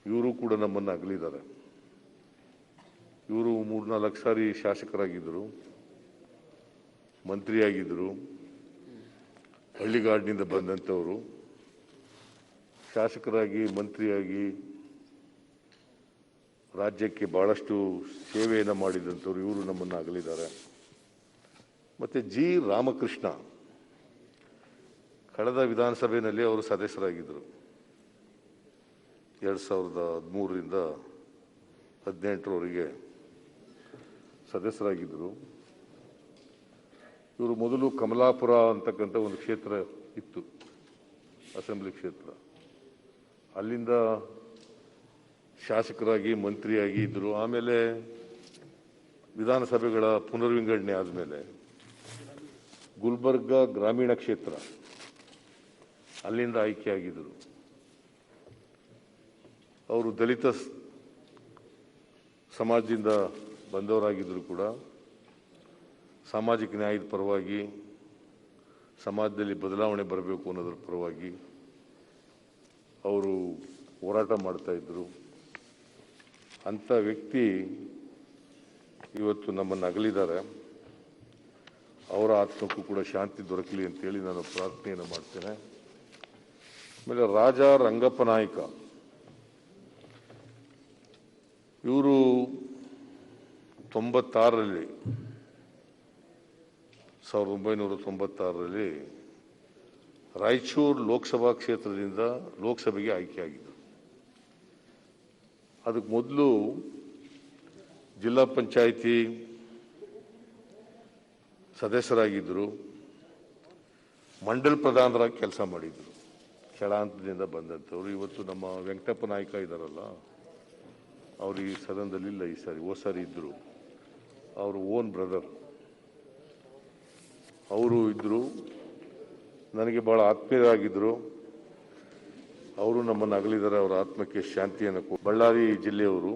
A: ಇವರು ಕೂಡ ನಮ್ಮನ್ನು ಅಗಲಿದ್ದಾರೆ. ಇವರು 3-4 ಸಾರಿ ಶಾಸಕರಾಗಿದ್ದರು, ಮಂತ್ರಿಯಾಗಿದ್ದರು. ಹಳ್ಳಿಗಾಡಿನಿಂದ ಬಂದಂಥವರು ಶಾಸಕರಾಗಿ, ಮಂತ್ರಿಯಾಗಿ ರಾಜ್ಯಕ್ಕೆ ಭಾಳಷ್ಟು ಸೇವೆಯನ್ನು ಮಾಡಿದಂಥವ್ರು ಇವರು ನಮ್ಮನ್ನು ಅಗಲಿದ್ದಾರೆ. ಮತ್ತು ಜಿ ರಾಮಕೃಷ್ಣ ಕಳೆದ ವಿಧಾನಸಭೆಯಲ್ಲಿ ಅವರು ಸದಸ್ಯರಾಗಿದ್ದರು. 2013ರಿಂದ 2018ರವರೆಗೆ ಸದಸ್ಯರಾಗಿದ್ದರು. ಇವರು ಮೊದಲು ಕಮಲಾಪುರ ಅಂತಕ್ಕಂಥ ಒಂದು ಕ್ಷೇತ್ರ ಇತ್ತು, ಅಸೆಂಬ್ಲಿ ಕ್ಷೇತ್ರ. ಅಲ್ಲಿಂದ ಶಾಸಕರಾಗಿ, ಮಂತ್ರಿಯಾಗಿ ಇದ್ದರು. ಆಮೇಲೆ ವಿಧಾನಸಭೆಗಳ ಪುನರ್ವಿಂಗಡಣೆ ಆದಮೇಲೆ ಗುಲ್ಬರ್ಗ ಗ್ರಾಮೀಣ ಕ್ಷೇತ್ರ, ಅಲ್ಲಿಂದ ಆಯ್ಕೆಯಾಗಿದ್ದರು. ಅವರು ದಲಿತ ಸಮಾಜದಿಂದ ಬಂದವರಾಗಿದ್ದರು ಕೂಡ ಸಾಮಾಜಿಕ ನ್ಯಾಯದ ಪರವಾಗಿ, ಸಮಾಜದಲ್ಲಿ ಬದಲಾವಣೆ ಬರಬೇಕು ಅನ್ನೋದ್ರ ಪರವಾಗಿ ಅವರು ಹೋರಾಟ ಮಾಡ್ತಾ ಇದ್ದರು. ಅಂಥ ವ್ಯಕ್ತಿ ಇವತ್ತು ನಮ್ಮನ್ನು ಅಗಲಿದ್ದಾರೆ. ಅವರ ಆತ್ಮಕ್ಕೂ ಕೂಡ ಶಾಂತಿ ದೊರಕಲಿ ಅಂತೇಳಿ ನಾನು ಪ್ರಾರ್ಥನೆಯನ್ನು ಮಾಡ್ತೇನೆ. ಆಮೇಲೆ ರಾಜ ರಂಗಪ್ಪ ನಾಯ್ಕ, ಇವರು 1996ರಲ್ಲಿ ರಾಯಚೂರು ಲೋಕಸಭಾ ಕ್ಷೇತ್ರದಿಂದ ಲೋಕಸಭೆಗೆ ಆಯ್ಕೆಯಾಗಿದ್ದರು. ಅದಕ್ಕೆ ಮೊದಲು ಜಿಲ್ಲಾ ಪಂಚಾಯಿತಿ ಸದಸ್ಯರಾಗಿದ್ದರು, ಮಂಡಲ್ ಪ್ರಧಾನರಾಗಿ ಕೆಲಸ ಮಾಡಿದರು. ಕೆಳ ಹಂತದಿಂದ ಬಂದಂಥವ್ರು. ಇವತ್ತು ನಮ್ಮ ವೆಂಕಟಪ್ಪ ನಾಯ್ಕ ಇದ್ದಾರಲ್ಲ, ಅವರು ಈ ಸದನದಲ್ಲಿ ಇಲ್ಲ, ಈ ಸಾರಿ ಹೋದ ಸಾರಿ ಇದ್ದರು. ಅವರು ಓನ್ ಬ್ರದರ್ ಅವರು ಇದ್ದರು. ನನಗೆ ಭಾಳ ಆತ್ಮೀಯರಾಗಿದ್ದರು. ಅವರು ನಮ್ಮನ್ನು ಅಗಲಿದ್ದಾರೆ. ಅವರ ಆತ್ಮಕ್ಕೆ ಶಾಂತಿಯನ್ನು ಬಳ್ಳಾರಿ ಜಿಲ್ಲೆಯವರು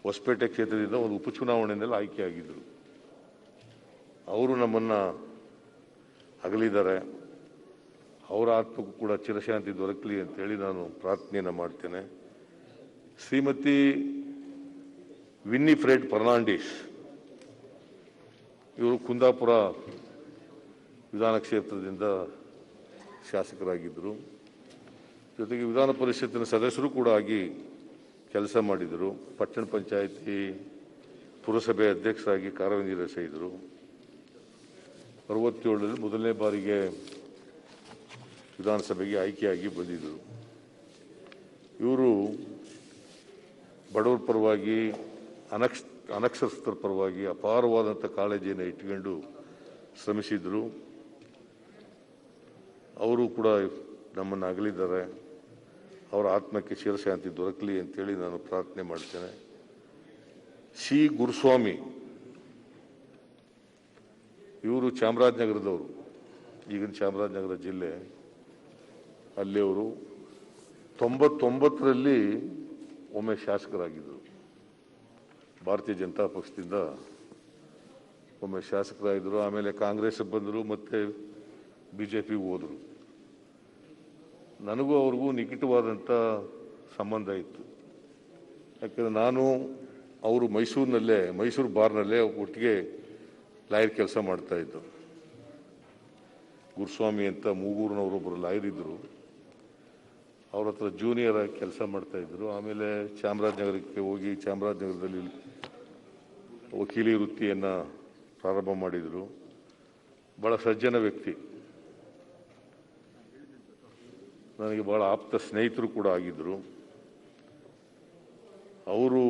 A: ಹೊಸಪೇಟೆ ಕ್ಷೇತ್ರದಿಂದ ಒಂದು ಉಪಚುನಾವಣೆಯಲ್ಲಿ ಆಯ್ಕೆಯಾಗಿದ್ದರು. ಅವರು ನಮ್ಮನ್ನು ಅಗಲಿದ್ದಾರೆ. ಅವರ ಆತ್ಮಕ್ಕೂ ಕೂಡ ಚಿರಶಾಂತಿ ದೊರಕಲಿ ಅಂತೇಳಿ ನಾನು ಪ್ರಾರ್ಥನೆಯನ್ನು ಮಾಡ್ತೇನೆ. ಶ್ರೀಮತಿ ವಿನ್ನಿಫ್ರೆಡ್ ಫರ್ನಾಂಡಿಸ್, ಇವರು ಕುಂದಾಪುರ ವಿಧಾನ ಕ್ಷೇತ್ರದಿಂದ ಶಾಸಕರಾಗಿದ್ದರು. ಜೊತೆಗೆ ವಿಧಾನ ಪರಿಷತ್ತಿನ ಸದಸ್ಯರು ಕೂಡ ಆಗಿ ಕೆಲಸ ಮಾಡಿದರು. ಪಟ್ಟಣ ಪಂಚಾಯಿತಿ ಪುರಸಭೆ ಅಧ್ಯಕ್ಷರಾಗಿ ಕಾರ್ಯನಿರ್ವಹಿಸಿದರು. 67ರಲ್ಲಿ ಮೊದಲನೇ ಬಾರಿಗೆ ವಿಧಾನಸಭೆಗೆ ಆಯ್ಕೆಯಾಗಿ ಬಂದಿದ್ದರು. ಇವರು ಬಡವರ ಪರವಾಗಿ, ಅನಕ್ಷರಸ್ಥರ ಪರವಾಗಿ ಅಪಾರವಾದಂಥ ಕಾಳಜಿಯನ್ನು ಇಟ್ಟುಕೊಂಡು ಶ್ರಮಿಸಿದರು. ಅವರು ಕೂಡ ನಮ್ಮನ್ನು ಅಗಲಿದ್ದಾರೆ. ಅವರ ಆತ್ಮಕ್ಕೆ ಚಿರಶಾಂತಿ ದೊರಕಲಿ ಅಂತೇಳಿ ನಾನು ಪ್ರಾರ್ಥನೆ ಮಾಡ್ತೇನೆ. ಸಿ ಗುರುಸ್ವಾಮಿ, ಇವರು ಚಾಮರಾಜನಗರದವರು, ಈಗಿನ ಚಾಮರಾಜನಗರ ಜಿಲ್ಲೆ. ಅಲ್ಲಿ ಅವರು 99ರಲ್ಲಿ ಒಮ್ಮೆ ಶಾಸಕರಾಗಿದ್ದರು. ಭಾರತೀಯ ಜನತಾ ಪಕ್ಷದಿಂದ ಒಮ್ಮೆ ಶಾಸಕರಾಗಿದ್ದರು. ಆಮೇಲೆ ಕಾಂಗ್ರೆಸ್ ಬಂದರು, ಮತ್ತೆ BJPಗೆ ಹೋದರು. ನನಗೂ ಅವ್ರಿಗೂ ನಿಕಟವಾದಂಥ ಸಂಬಂಧ ಇತ್ತು. ಯಾಕಂದರೆ ನಾನು ಅವರು ಮೈಸೂರು ಬಾರ್ನಲ್ಲೇ ಒಟ್ಟಿಗೆ ಲಾಯರ್ ಕೆಲಸ ಮಾಡ್ತಾಯಿದ್ದು. ಗುರುಸ್ವಾಮಿ ಅಂತ ಮೂಗೂರಿನವರೊಬ್ಬರು ಲಾಯರ್ ಇದ್ದರು. ಅವ್ರ ಹತ್ರ ಜೂನಿಯರ್ ಆಗಿ ಕೆಲಸ ಮಾಡ್ತಾಯಿದ್ರು. ಆಮೇಲೆ ಚಾಮರಾಜನಗರಕ್ಕೆ ಹೋಗಿ ಚಾಮರಾಜನಗರದಲ್ಲಿ ವಕೀಲಿ ವೃತ್ತಿಯನ್ನು ಪ್ರಾರಂಭ ಮಾಡಿದರು. ಭಾಳ ಸಜ್ಜನ ವ್ಯಕ್ತಿ, ನನಗೆ ಭಾಳ ಆಪ್ತ ಸ್ನೇಹಿತರು ಕೂಡ ಆಗಿದ್ದರು. ಅವರು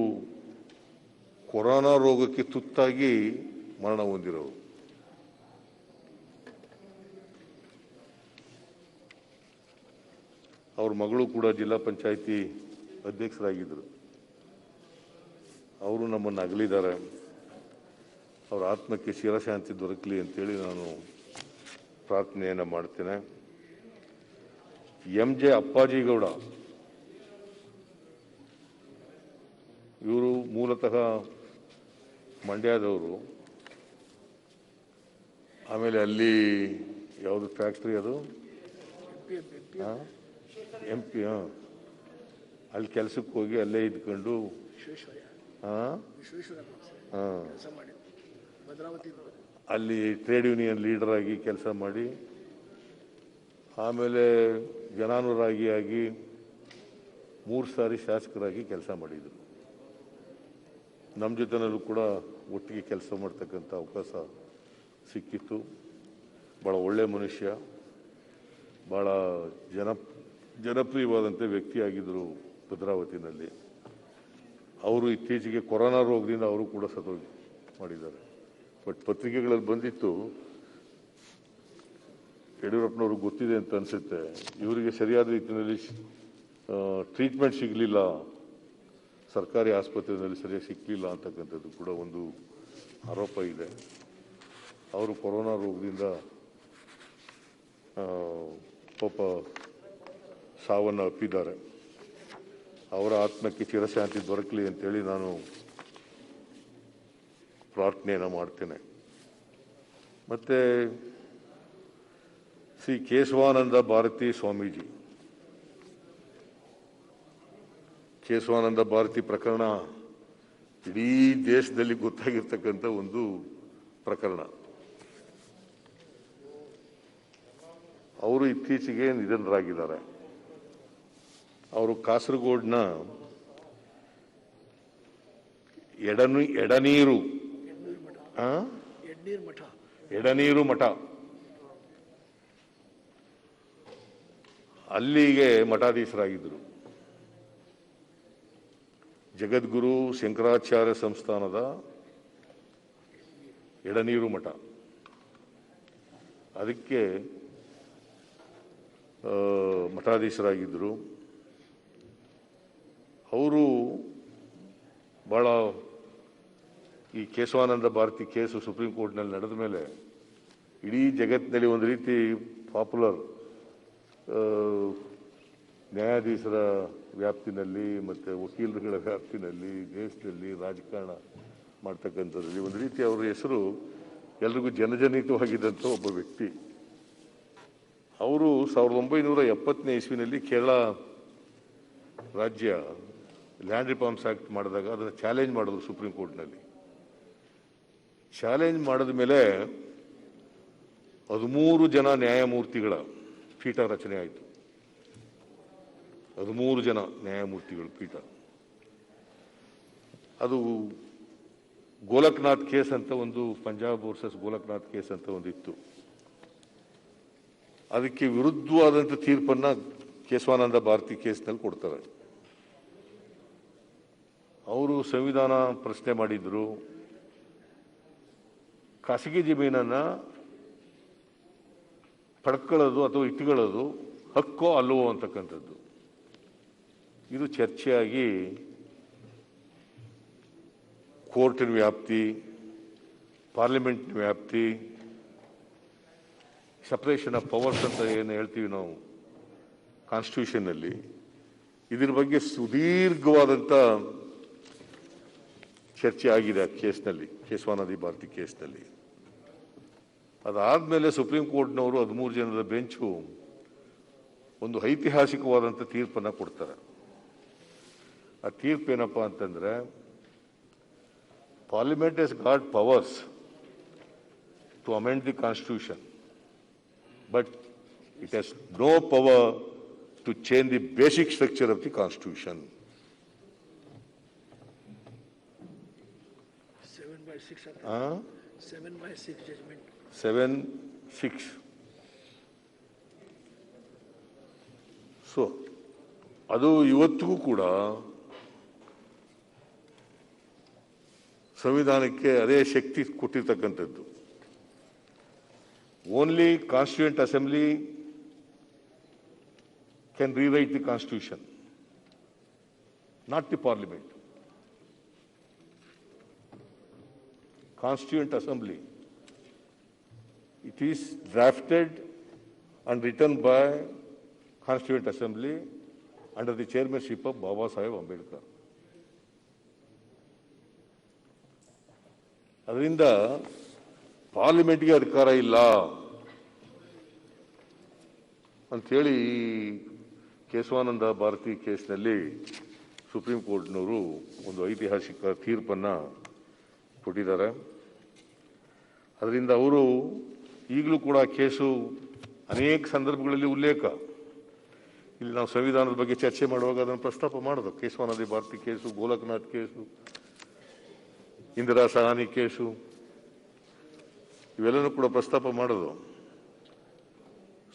A: ಕೊರೋನಾ ರೋಗಕ್ಕೆ ತುತ್ತಾಗಿ ಮರಣ ಹೊಂದಿರೋರು. ಅವ್ರ ಮಗಳು ಕೂಡ ಜಿಲ್ಲಾ ಪಂಚಾಯಿತಿ ಅಧ್ಯಕ್ಷರಾಗಿದ್ದರು. ಅವರು ನಮ್ಮನ್ನು ಅಗಲಿದ್ದಾರೆ. ಅವರ ಆತ್ಮಕ್ಕೆ ಚಿರಶಾಂತಿ ದೊರಕಲಿ ಅಂತೇಳಿ ನಾನು ಪ್ರಾರ್ಥನೆಯನ್ನು ಮಾಡ್ತೇನೆ. ಎಂ.ಜೆ. ಅಪ್ಪಾಜಿಗೌಡ ಇವರು ಮೂಲತಃ ಮಂಡ್ಯದವರು. ಆಮೇಲೆ ಅಲ್ಲಿ ಯಾವುದು ಫ್ಯಾಕ್ಟ್ರಿ ಅದು MP ಅಲ್ಲಿ ಕೆಲಸಕ್ಕೆ ಹೋಗಿ ಅಲ್ಲೇ ಇದ್ಕೊಂಡು ಅಲ್ಲಿ ಟ್ರೇಡ್ ಯೂನಿಯನ್ ಲೀಡರ್ ಆಗಿ ಕೆಲಸ ಮಾಡಿ ಆಮೇಲೆ ಜನಾನುರಾಗಿಯಾಗಿ 3 ಸಾರಿ ಶಾಸಕರಾಗಿ ಕೆಲಸ ಮಾಡಿದರು. ನಮ್ಮ ಜೊತೆನಲ್ಲೂ ಕೂಡ ಒಟ್ಟಿಗೆ ಕೆಲಸ ಮಾಡ್ತಕ್ಕಂಥ ಅವಕಾಶ ಸಿಕ್ಕಿತ್ತು. ಭಾಳ ಒಳ್ಳೆಯ ಮನುಷ್ಯ, ಭಾಳ ಜನಪ್ರಿಯವಾದಂಥ ವ್ಯಕ್ತಿಯಾಗಿದ್ದರು ಭದ್ರಾವತಿನಲ್ಲಿ. ಅವರು ಇತ್ತೀಚೆಗೆ ಕೊರೋನಾ ರೋಗದಿಂದ ಅವರು ಕೂಡ ಸತ್ತೋಗಿ ಮಾಡಿದ್ದಾರೆ. ಬಟ್ ಪತ್ರಿಕೆಗಳಲ್ಲಿ ಬಂದಿತ್ತು, ಯಡಿಯೂರಪ್ಪನವ್ರಿಗೆ ಗೊತ್ತಿದೆ ಅಂತ ಅನಿಸುತ್ತೆ, ಇವರಿಗೆ ಸರಿಯಾದ ರೀತಿಯಲ್ಲಿ ಟ್ರೀಟ್ಮೆಂಟ್ ಸಿಗಲಿಲ್ಲ, ಸರ್ಕಾರಿ ಆಸ್ಪತ್ರೆಯಲ್ಲಿ ಸರಿಯಾಗಿ ಸಿಕ್ಕಲಿಲ್ಲ ಅಂತಕ್ಕಂಥದ್ದು ಕೂಡ ಒಂದು ಆರೋಪ ಇದೆ. ಅವರು ಕೊರೋನಾ ರೋಗದಿಂದ ಪಾಪ ಸಾವನ್ನು ಅಪ್ಪಿದ್ದಾರೆ. ಅವರ ಆತ್ಮಕ್ಕೆ ಚಿರಶಾಂತಿ ದೊರಕಲಿ ಅಂತೇಳಿ ನಾನು ಪ್ರಾರ್ಥನೆಯನ್ನು ಮಾಡ್ತೇನೆ. ಮತ್ತು ಶ್ರೀ ಕೇಶವಾನಂದ ಭಾರತಿ ಸ್ವಾಮೀಜಿ, ಕೇಶವಾನಂದ ಭಾರತಿ ಪ್ರಕರಣ ಇಡೀ ದೇಶದಲ್ಲಿ ಗೊತ್ತಾಗಿರ್ತಕ್ಕಂಥ ಒಂದು ಪ್ರಕರಣ. ಅವರು ಇತ್ತೀಚೆಗೆ ನಿಧನರಾಗಿದ್ದಾರೆ. ಅವರು ಕಾಸರಗೋಡ್ನ ಎಡನೀರು ಮಠ ಅಲ್ಲಿಗೆ ಮಠಾಧೀಶರಾಗಿದ್ದರು. ಜಗದ್ಗುರು ಶಂಕರಾಚಾರ್ಯ ಸಂಸ್ಥಾನದ ಎಡನೀರು ಮಠ, ಅದಕ್ಕೆ ಮಠಾಧೀಶರಾಗಿದ್ದರು. ಅವರು ಭಾಳ ಈ ಕೇಶವಾನಂದ ಭಾರತಿ ಕೇಸು ಸುಪ್ರೀಂ ಕೋರ್ಟ್ನಲ್ಲಿ ನಡೆದ ಮೇಲೆ ಇಡೀ ಜಗತ್ತಿನಲ್ಲಿ ಒಂದು ರೀತಿ ಪಾಪ್ಯುಲರ್, ನ್ಯಾಯಾಧೀಶರ ವ್ಯಾಪ್ತಿನಲ್ಲಿ ಮತ್ತು ವಕೀಲರುಗಳ ವ್ಯಾಪ್ತಿನಲ್ಲಿ, ದೇಶದಲ್ಲಿ ರಾಜಕಾರಣ ಮಾಡ್ತಕ್ಕಂಥದ್ರಲ್ಲಿ ಒಂದು ರೀತಿ ಅವರ ಹೆಸರು ಎಲ್ರಿಗೂ ಜನಜನಿತವಾಗಿದ್ದಂಥ ಒಬ್ಬ ವ್ಯಕ್ತಿ. ಅವರು 1970ನೇ ಇಸ್ವಿನಲ್ಲಿ ಕೇರಳ ರಾಜ್ಯ ಲ್ಯಾಂಡ್ ರಿಫಾರ್ಮ್ಸ್ ಆಕ್ಟ್ ಮಾಡಿದಾಗ ಅದನ್ನು ಚಾಲೆಂಜ್ ಮಾಡಿದ್ರು ಸುಪ್ರೀಂ ಕೋರ್ಟ್ನಲ್ಲಿ. ಚಾಲೆಂಜ್ ಮಾಡಿದ ಮೇಲೆ 13 ಜನ ನ್ಯಾಯಮೂರ್ತಿಗಳ ಪೀಠ ರಚನೆ ಆಯಿತು. 13 ಜನ ನ್ಯಾಯಮೂರ್ತಿಗಳ ಪೀಠ. ಅದು ಗೋಲಕ್ನಾಥ್ ಕೇಸ್ ಅಂತ ಒಂದು, ಪಂಜಾಬ್ ವರ್ಸಸ್ ಗೋಲಕ್ನಾಥ್ ಕೇಸ್ ಅಂತ ಒಂದಿತ್ತು. ಅದಕ್ಕೆ ವಿರುದ್ಧವಾದಂಥ ತೀರ್ಪನ್ನು ಕೇಶವಾನಂದ ಭಾರತಿ ಕೇಸ್ನಲ್ಲಿ ಕೊಡ್ತಾರೆ. ಅವರು ಸಂವಿಧಾನ ಪ್ರಶ್ನೆ ಮಾಡಿದ್ರು, ಖಾಸಗಿ ಜಮೀನನ್ನು ಪಡ್ಕೊಳ್ಳೋದು ಅಥವಾ ಇಟ್ಕೊಳ್ಳೋದು ಹಕ್ಕೋ ಅಲ್ಲವೋ ಅಂತಕ್ಕಂಥದ್ದು. ಇದು ಚರ್ಚೆಯಾಗಿ ಕೋರ್ಟಿನ ವ್ಯಾಪ್ತಿ, ಪಾರ್ಲಿಮೆಂಟ್ನ ವ್ಯಾಪ್ತಿ, ಸಪ್ರೇಷನ್ ಆಫ್ ಪವರ್ಸ್ ಅಂತ ಏನು ಹೇಳ್ತೀವಿ ನಾವು ಕಾನ್ಸ್ಟಿಟ್ಯೂಷನ್ನಲ್ಲಿ, ಇದ್ರ ಬಗ್ಗೆ ಸುದೀರ್ಘವಾದಂಥ ಚರ್ಚೆ ಆಗಿದೆ ಆ ಕೇಸ್ನಲ್ಲಿ, ಕೇಶವಾನಂದ ಭಾರತಿ ಕೇಸ್ನಲ್ಲಿ. ಅದಾದಮೇಲೆ ಸುಪ್ರೀಂ ಕೋರ್ಟ್ನವರು 13 ಜನರ ಬೆಂಚು ಒಂದು ಐತಿಹಾಸಿಕವಾದಂಥ ತೀರ್ಪನ್ನು ಕೊಡ್ತಾರೆ. ಆ ತೀರ್ಪು ಏನಪ್ಪ ಅಂತಂದರೆ, parliament has got powers to amend the constitution, but it has no power to change the basic structure of the constitution.
B: 7/6 7/6 judgment.
A: 7/6. So ಅದು ಇವತ್ತಿಗೂ ಕೂಡ ಸಂವಿಧಾನಕ್ಕೆ ಅದೇ ಶಕ್ತಿ ಕೊಟ್ಟಿರ್ತಕ್ಕಂಥದ್ದು. Only constituent assembly can rewrite the constitution, not the parliament. Constituent Assembly. It is drafted and written by Constituent Assembly under the chairmanship of Baba Saheb Ambedkar. ಅದರಿಂದ ಪಾರ್ಲಿಮೆಂಟ್ಗೆ ಅಧಿಕಾರ ಇಲ್ಲ ಅಂಥೇಳಿ ಕೇಶವಾನಂದ ಭಾರತಿ ಕೇಸ್ನಲ್ಲಿ ಸುಪ್ರೀಂ ಕೋರ್ಟ್ನವರು ಒಂದು ಐತಿಹಾಸಿಕ ತೀರ್ಪನ್ನು ಕೊಟ್ಟಿದ್ದಾರೆ. ಅದರಿಂದ ಅವರು ಈಗಲೂ ಕೂಡ ಕೇಸು ಅನೇಕ ಸಂದರ್ಭಗಳಲ್ಲಿ ಉಲ್ಲೇಖ, ಇಲ್ಲಿ ನಾವು ಸಂವಿಧಾನದ ಬಗ್ಗೆ ಚರ್ಚೆ ಮಾಡುವಾಗ ಅದನ್ನು ಪ್ರಸ್ತಾಪ ಮಾಡೋದು. Kesavananda Bharati case, Golaknath case, Indira Sawhney case, ಇವೆಲ್ಲನೂ ಕೂಡ ಪ್ರಸ್ತಾಪ ಮಾಡೋದು.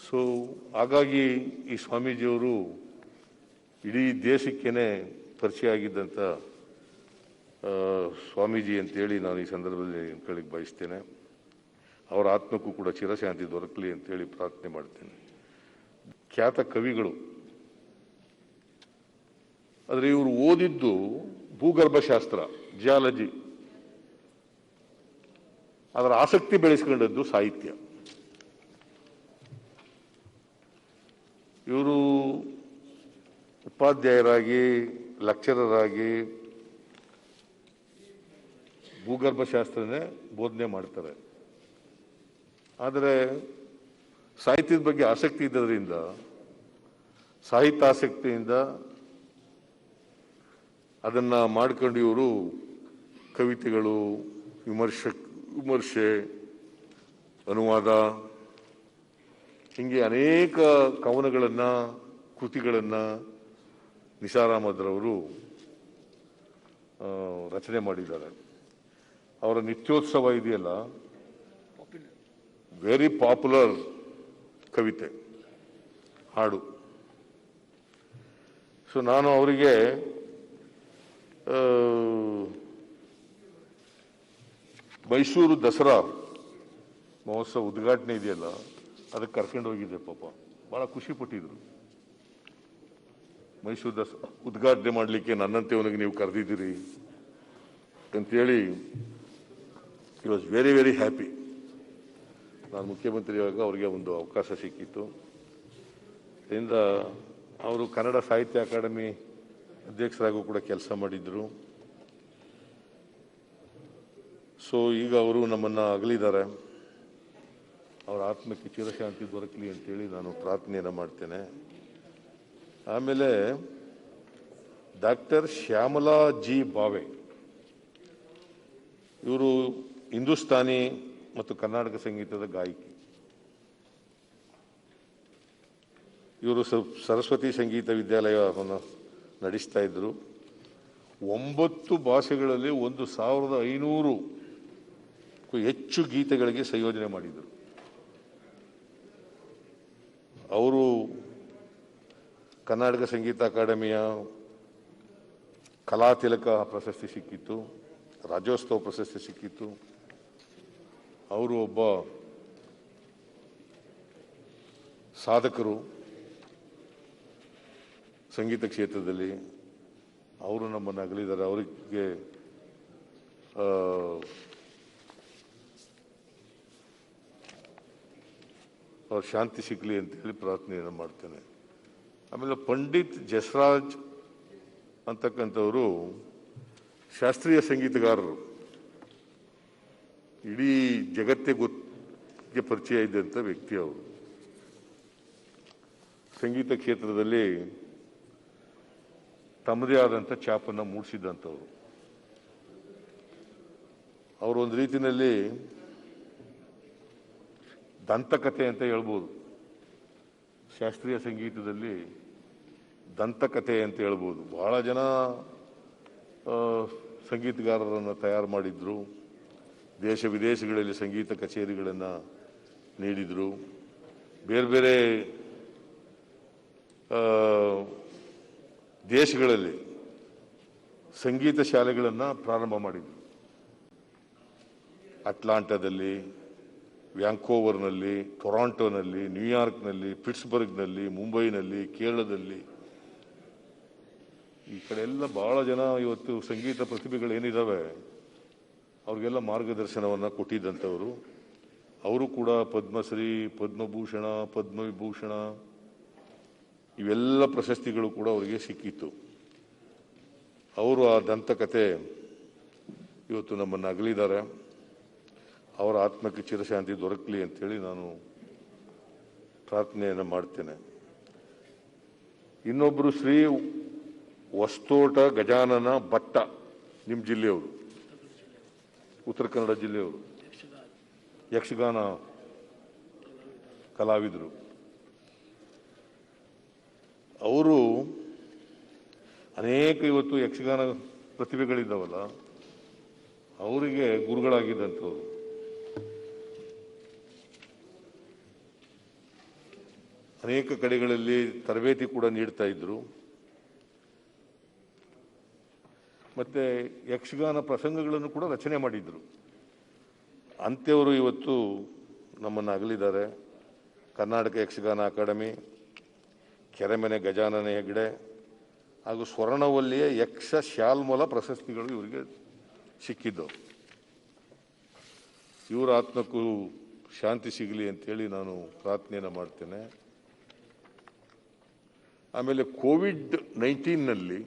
A: ಸೊ ಹಾಗಾಗಿ ಈ ಸ್ವಾಮೀಜಿಯವರು ಇಡೀ ದೇಶಕ್ಕೇನೆ ಪರಿಚಯ ಆಗಿದ್ದಂಥ ಸ್ವಾಮೀಜಿ ಅಂತೇಳಿ ನಾನು ಈ ಸಂದರ್ಭದಲ್ಲಿ ಕೇಳಲಿಕ್ಕೆ ಬಯಸ್ತೇನೆ. ಅವರ ಆತ್ಮಕ್ಕೂ ಕೂಡ ಚಿರಶಾಂತಿ ದೊರಕಲಿ ಅಂತೇಳಿ ಪ್ರಾರ್ಥನೆ ಮಾಡ್ತೇನೆ. ಖ್ಯಾತ ಕವಿಗಳು, ಆದರೆ ಇವರು ಓದಿದ್ದು ಭೂಗರ್ಭಶಾಸ್ತ್ರ, ಜಿಯಾಲಜಿ. ಅದರ ಆಸಕ್ತಿ ಬೆಳೆಸ್ಕೊಂಡದ್ದು ಸಾಹಿತ್ಯ. ಇವರು ಉಪಾಧ್ಯಾಯರಾಗಿ, ಲೆಕ್ಚರರ್ ಆಗಿ ಭೂಗರ್ಭಶಾಸ್ತ್ರನೇ ಬೋಧನೆ ಮಾಡ್ತಾರೆ. ಆದರೆ ಸಾಹಿತ್ಯದ ಬಗ್ಗೆ ಆಸಕ್ತಿ ಇದ್ದದ್ರಿಂದ, ಸಾಹಿತ್ಯಾಸಕ್ತಿಯಿಂದ ಅದನ್ನ ಮಾಡ್ಕೊಂಡು ಇವರು ಕವಿತೆಗಳು, ವಿಮರ್ಶೆ, ಅನುವಾದ, ಹೀಗೆ ಅನೇಕ ಕವನಗಳನ್ನು, ಕೃತಿಗಳನ್ನು ನಿಸಾರ್ ಅಹಮದ್ ರವರು ರಚನೆ ಮಾಡಿದ್ದಾರೆ. ಅವರ ನಿತ್ಯೋತ್ಸವ ಇದೆಯಲ್ಲ, ವೆರಿ ಪಾಪ್ಯುಲರ್ ಕವಿತೆ, ಹಾಡು. ಸೊ ನಾನು ಅವರಿಗೆ ಮೈಸೂರು ದಸರಾ ಮಹೋತ್ಸವ ಉದ್ಘಾಟನೆ ಇದೆಯಲ್ಲ, ಅದಕ್ಕೆ ಕರ್ಕೊಂಡು ಹೋಗಿದ್ದೆ. ಪಾಪ ಬಹಳ ಖುಷಿ ಪಟ್ಟಿದ್ರು. ಮೈಸೂರು ದಸರಾ ಉದ್ಘಾಟನೆ ಮಾಡಲಿಕ್ಕೆ ನನ್ನಂತೆಯವನಿಗೆ ನೀವು ಕರೆದಿದ್ದೀರಿ ಅಂತೇಳಿ he was very very happy. ನಾನು ಮುಖ್ಯಮಂತ್ರಿಯಾಗ ಅವರಿಗೆ ಒಂದು ಅವಕಾಶ ಸಿಕ್ಕಿತ್ತು. ಇದರಿಂದ ಅವರು ಕನ್ನಡ ಸಾಹಿತ್ಯ ಅಕಾಡೆಮಿ ಅಧ್ಯಕ್ಷರಾಗೂ ಕೂಡ ಕೆಲಸ ಮಾಡಿದ್ರು. ಸೊ ಈಗ ಅವರು ನಮ್ಮನ್ನು ಅಗಲಿದ್ದಾರೆ. ಅವರ ಆತ್ಮಕ್ಕೆ ಚಿರಶಾಂತಿ ದೊರಕಲಿ ಅಂತೇಳಿ ನಾನು ಪ್ರಾರ್ಥನೆಯನ್ನು ಮಾಡ್ತೇನೆ. ಆಮೇಲೆ ಡಾಕ್ಟರ್ ಶ್ಯಾಮಲಾ ಜಿ ಬಾವೆ, ಇವರು ಹಿಂದೂಸ್ತಾನಿ ಮತ್ತು ಕರ್ನಾಟಕ ಸಂಗೀತದ ಗಾಯಕಿ. ಇವರು ಸರಸ್ವತಿ ಸಂಗೀತ ವಿದ್ಯಾಲಯವನ್ನು ನಡೆಸ್ತಾ ಇದ್ರು. 9 ಭಾಷೆಗಳಲ್ಲಿ 1500ಕ್ಕೂ ಹೆಚ್ಚು ಗೀತೆಗಳಿಗೆ ಸಂಯೋಜನೆ ಮಾಡಿದರು. ಅವರು ಕರ್ನಾಟಕ ಸಂಗೀತ ಅಕಾಡೆಮಿಯ ಕಲಾ ತಿಲಕ ಪ್ರಶಸ್ತಿ ಸಿಕ್ಕಿತ್ತು, ರಾಜ್ಯೋತ್ಸವ ಪ್ರಶಸ್ತಿ ಸಿಕ್ಕಿತ್ತು. ಅವರು ಒಬ್ಬ ಸಾಧಕರು ಸಂಗೀತ ಕ್ಷೇತ್ರದಲ್ಲಿ. ಅವರು ನಮ್ಮನ್ನು ಅಗಲಿದ್ದಾರೆ. ಅವರಿಗೆ ಅವ್ರ ಶಾಂತಿ ಸಿಗಲಿ ಅಂತೇಳಿ ಪ್ರಾರ್ಥನೆಯನ್ನು ಮಾಡ್ತೇನೆ. ಆಮೇಲೆ ಪಂಡಿತ್ ಜಸ್ರಾಜ್ ಅಂತಕ್ಕಂಥವರು ಶಾಸ್ತ್ರೀಯ ಸಂಗೀತಗಾರರು. ಇಡೀ ಜಗತ್ತಿಗೆ ಪರಿಚಯ ಇದ್ದಂಥ ವ್ಯಕ್ತಿ ಅವರು. ಸಂಗೀತ ಕ್ಷೇತ್ರದಲ್ಲಿ ತಮ್ಮದೇ ಆದಂಥ ಛಾಪನ್ನು ಮೂಡಿಸಿದಂಥವ್ರು. ಅವರು ಒಂದು ರೀತಿಯಲ್ಲಿ ದಂತಕಥೆ ಅಂತ ಹೇಳ್ಬೋದು. ಶಾಸ್ತ್ರೀಯ ಸಂಗೀತದಲ್ಲಿ ದಂತಕಥೆ ಅಂತ ಹೇಳ್ಬೋದು. ಬಹಳ ಜನ ಸಂಗೀತಗಾರರನ್ನು ತಯಾರು ಮಾಡಿದ್ರು. ದೇಶ ವಿದೇಶಗಳಲ್ಲಿ ಸಂಗೀತ ಕಚೇರಿಗಳನ್ನು ನೀಡಿದರು. ಬೇರೆ ಬೇರೆ ದೇಶಗಳಲ್ಲಿ ಸಂಗೀತ ಶಾಲೆಗಳನ್ನು ಪ್ರಾರಂಭ ಮಾಡಿದರು. ಅಟ್ಲಾಂಟಾದಲ್ಲಿ, ವ್ಯಾಂಕೋವರ್ನಲ್ಲಿ, ಟೊರಾಂಟೋನಲ್ಲಿ, ನ್ಯೂಯಾರ್ಕ್ನಲ್ಲಿ, ಪಿಟ್ಸ್ಬರ್ಗ್ನಲ್ಲಿ, ಮುಂಬೈನಲ್ಲಿ, ಕೇರಳದಲ್ಲಿ, ಈ ಕಡೆ ಎಲ್ಲ ಬಹಳ ಜನ ಇವತ್ತು ಸಂಗೀತ ಪ್ರತಿಭೆಗಳೇನಿದ್ದಾವೆ ಅವ್ರಿಗೆಲ್ಲ ಮಾರ್ಗದರ್ಶನವನ್ನು ಕೊಟ್ಟಿದ್ದಂಥವರು. ಅವರು ಕೂಡ ಪದ್ಮಶ್ರೀ, ಪದ್ಮಭೂಷಣ, ಪದ್ಮವಿಭೂಷಣ ಇವೆಲ್ಲ ಪ್ರಶಸ್ತಿಗಳು ಕೂಡ ಅವರಿಗೆ ಸಿಕ್ಕಿತ್ತು. ಅವರು ಆ ದಂತಕತೆ ಇವತ್ತು ನಮ್ಮನ್ನು ಅಗಲಿದ್ದಾರೆ. ಅವರ ಆತ್ಮಕ್ಕೆ ಚಿರಶಾಂತಿ ದೊರಕಲಿ ಅಂತೇಳಿ ನಾನು ಪ್ರಾರ್ಥನೆಯನ್ನು ಮಾಡ್ತೇನೆ. ಇನ್ನೊಬ್ಬರು ಶ್ರೀ ವಸ್ತೋಟ ಗಜಾನನ ಭಟ್ಟ, ನಿಮ್ಮ ಜಿಲ್ಲೆಯವರು, ಉತ್ತರ ಕನ್ನಡ ಜಿಲ್ಲೆಯವರು, ಯಕ್ಷಗಾನ ಕಲಾವಿದರು. ಅವರು ಅನೇಕ ಇವತ್ತು ಯಕ್ಷಗಾನ ಪ್ರತಿಭೆಗಳಿದ್ದಾವಲ್ಲ ಅವರಿಗೆ ಗುರುಗಳಾಗಿದ್ದಂಥವ್ರು. ಅನೇಕ ಕಡೆಗಳಲ್ಲಿ ತರಬೇತಿ ಕೂಡ ನೀಡ್ತಾ ಇದ್ರು. ಮತ್ತೆ ಯಕ್ಷಗಾನ ಪ್ರಸಂಗಗಳನ್ನು ಕೂಡ ರಚನೆ ಮಾಡಿದ್ರು. ಅಂಥವರು ಇವತ್ತು ನಮ್ಮನ್ನು ಅಗಲಿದ್ದಾರೆ. ಕರ್ನಾಟಕ ಯಕ್ಷಗಾನ ಅಕಾಡೆಮಿ, ಕೆರೆಮನೆ ಗಜಾನನ ಹೆಗ್ಡೆ ಹಾಗೂ ಸ್ವರ್ಣವಲ್ಲಿಯ ಯಕ್ಷ ಶಾಲ್ಮಲ ಪ್ರಶಸ್ತಿಗಳು ಇವರಿಗೆ ಸಿಕ್ಕಿದ್ದವು. ಇವರ ಆತ್ಮಕ್ಕೂ ಶಾಂತಿ ಸಿಗಲಿ ಅಂತೇಳಿ ನಾನು ಪ್ರಾರ್ಥನೆಯನ್ನು ಮಾಡ್ತೇನೆ. ಆಮೇಲೆ ಕೋವಿಡ್-19ನಲ್ಲಿ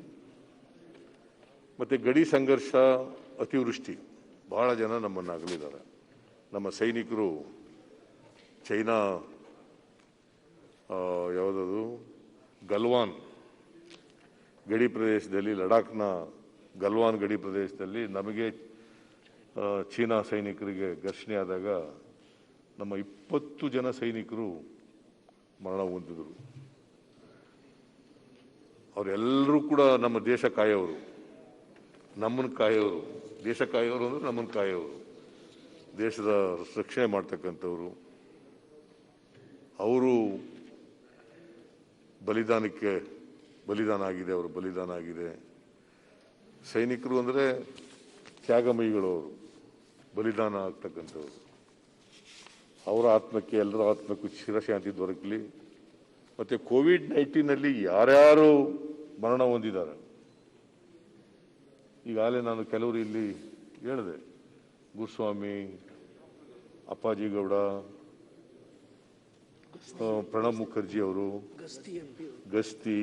A: ಮತ್ತು ಗಡಿ ಸಂಘರ್ಷ, ಅತಿವೃಷ್ಟಿ ಬಹಳ ಜನ ನಮ್ಮನ್ನು ಅಗಲಿದ್ದಾರೆ. ನಮ್ಮ ಸೈನಿಕರು ಚೈನಾ ಯಾವುದದು ಗಲ್ವಾನ್ ಗಡಿ ಪ್ರದೇಶದಲ್ಲಿ, ಲಡಾಖ್ನ ಗಲ್ವಾನ್ ಗಡಿ ಪ್ರದೇಶದಲ್ಲಿ ನಮಗೆ ಚೀನಾ ಸೈನಿಕರಿಗೆ ಘರ್ಷಣೆ ಆದಾಗ ನಮ್ಮ 20 ಜನ ಸೈನಿಕರು ಮರಣ ಹೊಂದಿದರು. ಅವರೆಲ್ಲರೂ ಕೂಡ ನಮ್ಮ ದೇಶ ಕಾಯೋರು, ನಮ್ಮನ್ನು ಕಾಯೋರು. ದೇಶ ಕಾಯೋರು ಅಂದರೆ ನಮ್ಮನ್ನು ಕಾಯೋರು, ದೇಶದ ರಕ್ಷಣೆ ಮಾಡ್ತಕ್ಕಂಥವ್ರು. ಅವರು ಬಲಿದಾನ ಆಗಿದೆ, ಅವರು ಬಲಿದಾನ ಆಗಿದೆ. ಸೈನಿಕರು ಅಂದರೆ ತ್ಯಾಗಮಯಿಗಳು, ಅವರು ಬಲಿದಾನ ಆಗ್ತಕ್ಕಂಥವ್ರು. ಅವರ ಆತ್ಮಕ್ಕೆ, ಎಲ್ಲರ ಆತ್ಮಕ್ಕೂ ಚಿರಶಾಂತಿ ದೊರಕಲಿ. ಮತ್ತು ಕೋವಿಡ್-19ನಲ್ಲಿ ಯಾರ್ಯಾರು ಮರಣ ಹೊಂದಿದ್ದಾರೆ, ಈಗಾಗಲೇ ನಾನು ಕೆಲವರು ಇಲ್ಲಿ ಹೇಳಿದೆ, ಗುರುಸ್ವಾಮಿ, ಅಪ್ಪಾಜಿ ಗೌಡ, ಪ್ರಣಬ್ ಮುಖರ್ಜಿ ಅವರು, ಗಸ್ತಿ,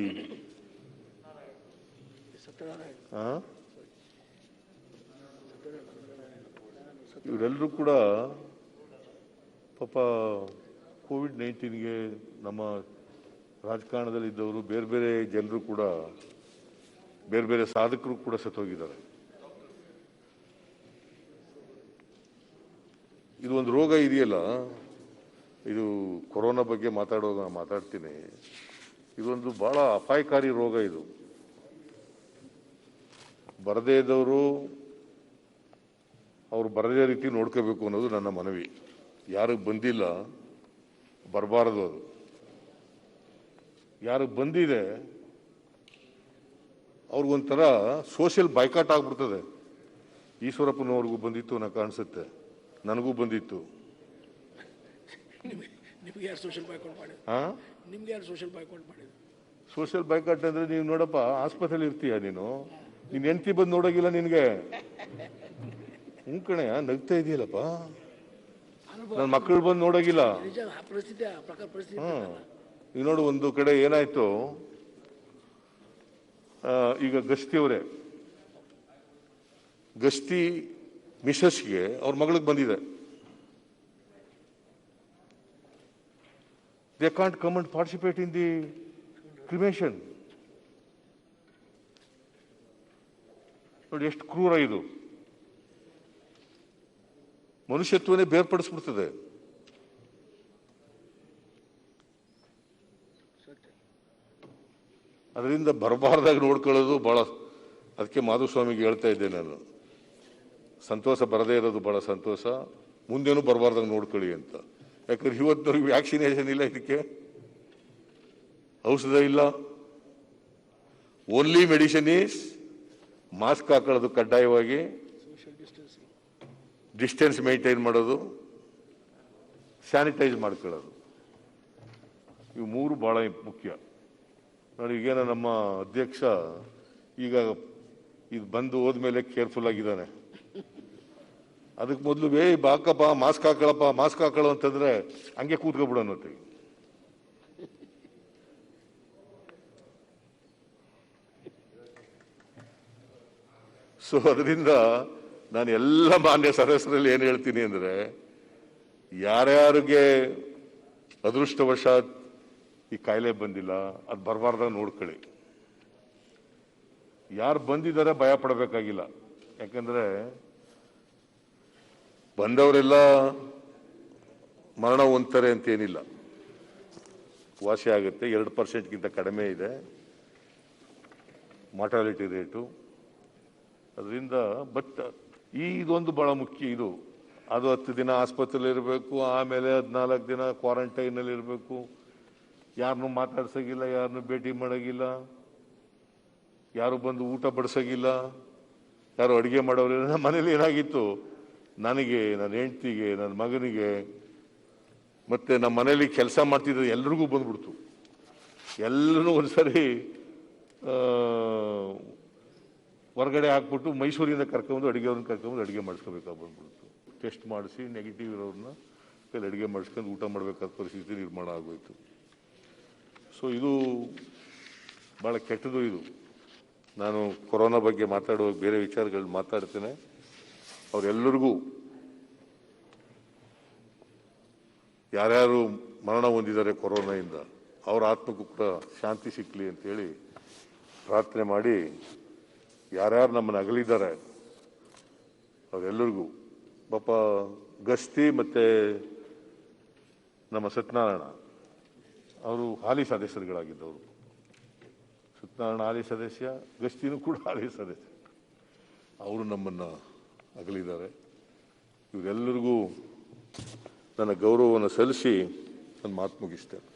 A: ಇವರೆಲ್ಲರೂ ಕೂಡ ಪಾಪ ಕೋವಿಡ್-19ಗೆ ನಮ್ಮ ರಾಜಕಾರಣದಲ್ಲಿದ್ದವರು, ಬೇರೆ ಬೇರೆ ಜನರು ಕೂಡ, ಬೇರೆ ಬೇರೆ ಸಾಧಕರು ಕೂಡ ಸತ್ತೋಗಿದ್ದಾರೆ. ಇದು ಒಂದು ರೋಗ ಇದೆಯಲ್ಲ, ಇದು ಕೊರೋನಾ ಬಗ್ಗೆ ಮಾತಾಡ್ತೀನಿ. ಇದೊಂದು ಬಹಳ ಅಪಾಯಕಾರಿ ರೋಗ. ಇದು ಬರದೇ ಇದ್ದವರು ಅವ್ರು ಬರದೇ ರೀತಿ ನೋಡ್ಕೋಬೇಕು ಅನ್ನೋದು ನನ್ನ ಮನವಿ. ಯಾರಿಗೆ ಬಂದಿಲ್ಲ ಬರಬಾರದು. ಅದು ಯಾರಿಗೆ ಬಂದಿದೆ ಅವ್ರಿಗೊಂಥರ ಸೋಷಿಯಲ್ ಬೈಕಾಟ್ ಆಗ್ಬಿಡ್ತದೆ. ಈಶ್ವರಪ್ಪನವ್ರಿಗೂ ಬಂದಿತ್ತು ಅನ್ನೋ ಕಾಣಿಸುತ್ತೆ, ನನಗೂ ಬಂದಿತ್ತು.
B: ನಿಮ್ಗೆ ಯಾರು ಸೋಷಿಯಲ್ ಬೈಕಾಟ್ ಮಾಡಿದ್ರು? ನಿಮ್ಗೆ ಯಾರು ಸೋಷಿಯಲ್ ಬೈಕಾಟ್ ಮಾಡಿದ್ರು?
A: ಸೋಷಿಯಲ್ ಬೈಕಾಟ್ ಅಂದ್ರೆ ನೀವು ನೋಡಪ್ಪ, ಆಸ್ಪತ್ರೆಯಲ್ಲಿ ಇರ್ತೀಯ ನೀನು, ನಿನ್ ಹೆಂಡತಿ ಬಂದು ನೋಡೋಗಿಲ್ಲ ನಿನ್ಗೆ. ಕಣೆ ನಗ್ತಾ ಇದೆಯಲ್ಲಪ್ಪ, ನನ್ನ ಮಕ್ಕಳು ಬಂದು ನೋಡೋಗಿಲ್ಲ. ಈಗ ನೋಡು, ಒಂದು ಕಡೆ ಏನಾಯ್ತು, ಈಗ ಗಸ್ತಿಯವರೇ, ಗಸ್ತಿ ಮಿಸಸ್ಗೆ ಅವ್ರ ಮಗಳಿಗೆ ಬಂದಿದೆ. They can't come and participate in the cremation. ನೋಡಿ ಎಷ್ಟು ಕ್ರೂರ ಇದು. ಮನುಷ್ಯತ್ವನೇ ಬೇರ್ಪಡಿಸ್ಬಿಡ್ತದೆ. ಅದರಿಂದ ಬರಬಾರ್ದಾಗ ನೋಡ್ಕೊಳ್ಳೋದು ಬಹಳ. ಅದಕ್ಕೆ ಮಾಧುಸ್ವಾಮಿಗೆ ಹೇಳ್ತಾ ಇದ್ದೆ ನಾನು, ಸಂತೋಷ ಬರದೇ ಇರೋದು ಬಹಳ ಸಂತೋಷ, ಮುಂದೇನು ಬರಬಾರ್ದಾಗ ನೋಡ್ಕೊಳ್ಳಿ ಅಂತ. ಯಾಕಂದ್ರೆ ಇವತ್ತಿನವ್ರಿಗೆ ವ್ಯಾಕ್ಸಿನೇಷನ್ ಇಲ್ಲ, ಇದಕ್ಕೆ ಔಷಧ ಇಲ್ಲ. ಓನ್ಲಿ ಮೆಡಿಸಿನ್ ಈಸ್ ಮಾಸ್ಕ್ ಹಾಕೊಳ್ಳೋದು ಕಡ್ಡಾಯವಾಗಿ, ಡಿಸ್ಟೆನ್ಸ್ ಮೇಂಟೈನ್ ಮಾಡೋದು, ಸ್ಯಾನಿಟೈಸ್ ಮಾಡ್ಕೊಳ್ಳೋದು, ಇವು ಮೂರು ಭಾಳ ಮುಖ್ಯ. ನೋಡಿ, ಈಗೇನ ನಮ್ಮ ಅಧ್ಯಕ್ಷ ಈಗ ಇದು ಬಂದು ಹೋದ್ಮೇಲೆ ಕೇರ್ಫುಲ್ ಆಗಿದ್ದಾನೆ. ಅದಕ್ಕೆ ಮೊದಲು ಹಾಕಪ್ಪ ಮಾಸ್ಕ್ ಹಾಕೊಳ್ಳಪ್ಪ, ಮಾಸ್ಕ್ ಹಾಕೊಳ್ಳೋ ಅಂತಂದ್ರೆ ಹಂಗೆ ಕೂತ್ಕೊಬಿಡೋನತ್ತೆ. ಸೊ ಅದರಿಂದ ನಾನು ಎಲ್ಲ ಮಾನ್ಯ ಸದಸ್ಯರಲ್ಲಿ ಏನು ಹೇಳ್ತೀನಿ ಅಂದ್ರೆ, ಯಾರ್ಯಾರಿಗೆ ಅದೃಷ್ಟವಶಾತ್ ಈ ಕಾಯಿಲೆ ಬಂದಿಲ್ಲ, ಅದು ಬರಬಾರ್ದಾಗ ನೋಡ್ಕೊಳ್ಳಿ. ಯಾರು ಬಂದಿದ್ದಾರೆ ಭಯ ಪಡಬೇಕಾಗಿಲ್ಲ. ಯಾಕಂದ್ರೆ ಬಂದವರೆಲ್ಲ ಮರಣ ಹೊಂದ್ತಾರೆ ಅಂತೇನಿಲ್ಲ, ವಾಸಿ ಆಗುತ್ತೆ. 2%ಗಿಂತ ಕಡಿಮೆ ಇದೆ ಮಾರ್ಟಾಲಿಟಿ ರೇಟು. ಅದರಿಂದ ಬಟ್ ಇದೊಂದು ಬಹಳ ಮುಖ್ಯ. ಅದು 10 ದಿನ ಆಸ್ಪತ್ರೆಯಲ್ಲಿ ಇರಬೇಕು, ಆಮೇಲೆ 14 ದಿನ ಕ್ವಾರಂಟೈನಲ್ಲಿ ಇರಬೇಕು, ಯಾರನ್ನೂ ಮಾತಾಡ್ಸೋಗಿಲ್ಲ, ಯಾರನ್ನೂ ಭೇಟಿ ಮಾಡೋಗಿಲ್ಲ, ಯಾರು ಬಂದು ಊಟ ಬಡಿಸೋಗಿಲ್ಲ, ಯಾರು ಅಡುಗೆ ಮಾಡೋರಿಲ್ಲ. ನಮ್ಮ ಮನೇಲಿ ಏನಾಗಿತ್ತು, ನನಗೆ, ನನ್ನ ಹೆಂಡತಿಗೆ, ನನ್ನ ಮಗನಿಗೆ, ಮತ್ತೆ ನಮ್ಮ ಮನೇಲಿ ಕೆಲಸ ಮಾಡ್ತಿದ್ದ ಎಲ್ರಿಗೂ ಬಂದ್ಬಿಡ್ತು. ಎಲ್ಲರೂ ಒಂದ್ಸರಿ ಹೊರಗಡೆ ಹಾಕ್ಬಿಟ್ಟು ಮೈಸೂರಿಂದ ಕರ್ಕೊಂಡು ಅಡುಗೆಯವ್ರನ್ನ ಕರ್ಕೊಂಡು ಅಡುಗೆ ಮಾಡಿಸ್ಕೋಬೇಕಾಗಿ ಬಂದ್ಬಿಡ್ತು. ಟೆಸ್ಟ್ ಮಾಡಿಸಿ ನೆಗೆಟಿವ್ ಇರೋರನ್ನ ಕೈಲಿ ಅಡುಗೆ ಮಾಡಿಸ್ಕೊಂಡು ಊಟ ಮಾಡಬೇಕಾದ ಪರಿಸ್ಥಿತಿ ನಿರ್ಮಾಣ ಆಗೋಯ್ತು. ಸೊ ಇದು ಭಾಳ ಕೆಟ್ಟದು. ನಾನು ಕೊರೋನಾ ಬಗ್ಗೆ ಮಾತಾಡುವಾಗ ಬೇರೆ ವಿಚಾರಗಳು ಮಾತಾಡ್ತೇನೆ. ಅವರೆಲ್ಲರಿಗೂ, ಯಾರ್ಯಾರು ಮರಣ ಹೊಂದಿದ್ದಾರೆ ಕೊರೋನಾಯಿಂದ, ಅವರ ಆತ್ಮಕ್ಕೂ ಕೂಡ ಶಾಂತಿ ಸಿಕ್ಕಲಿ ಅಂತೇಳಿ ಪ್ರಾರ್ಥನೆ ಮಾಡಿ, ಯಾರ್ಯಾರು ನಮ್ಮನ್ನು ಅಗಲಿದ್ದಾರೆ ಅವರೆಲ್ಲರಿಗೂ ಪಾಪ ಗಸ್ತಿ ಮತ್ತು ನಮ್ಮ ಸತ್ಯನಾರಾಯಣ ಅವರು ಹಾಲಿ ಸದಸ್ಯರುಗಳಾಗಿದ್ದವರು. ಸತ್ಯನಾರಾಯಣ ಹಾಲಿ ಸದಸ್ಯ, ಗಸ್ತಿನೂ ಕೂಡ ಹಾಲಿ ಸದಸ್ಯ. ಅವರು ನಮ್ಮನ್ನು ಅಗಲಿದ್ದಾರೆ. ಇವರೆಲ್ಲರಿಗೂ ನನ್ನ ಗೌರವವನ್ನು ಸಲ್ಲಿಸಿ ನನ್ನ ಮಾತು ಮುಗಿಸ್ತೇನೆ.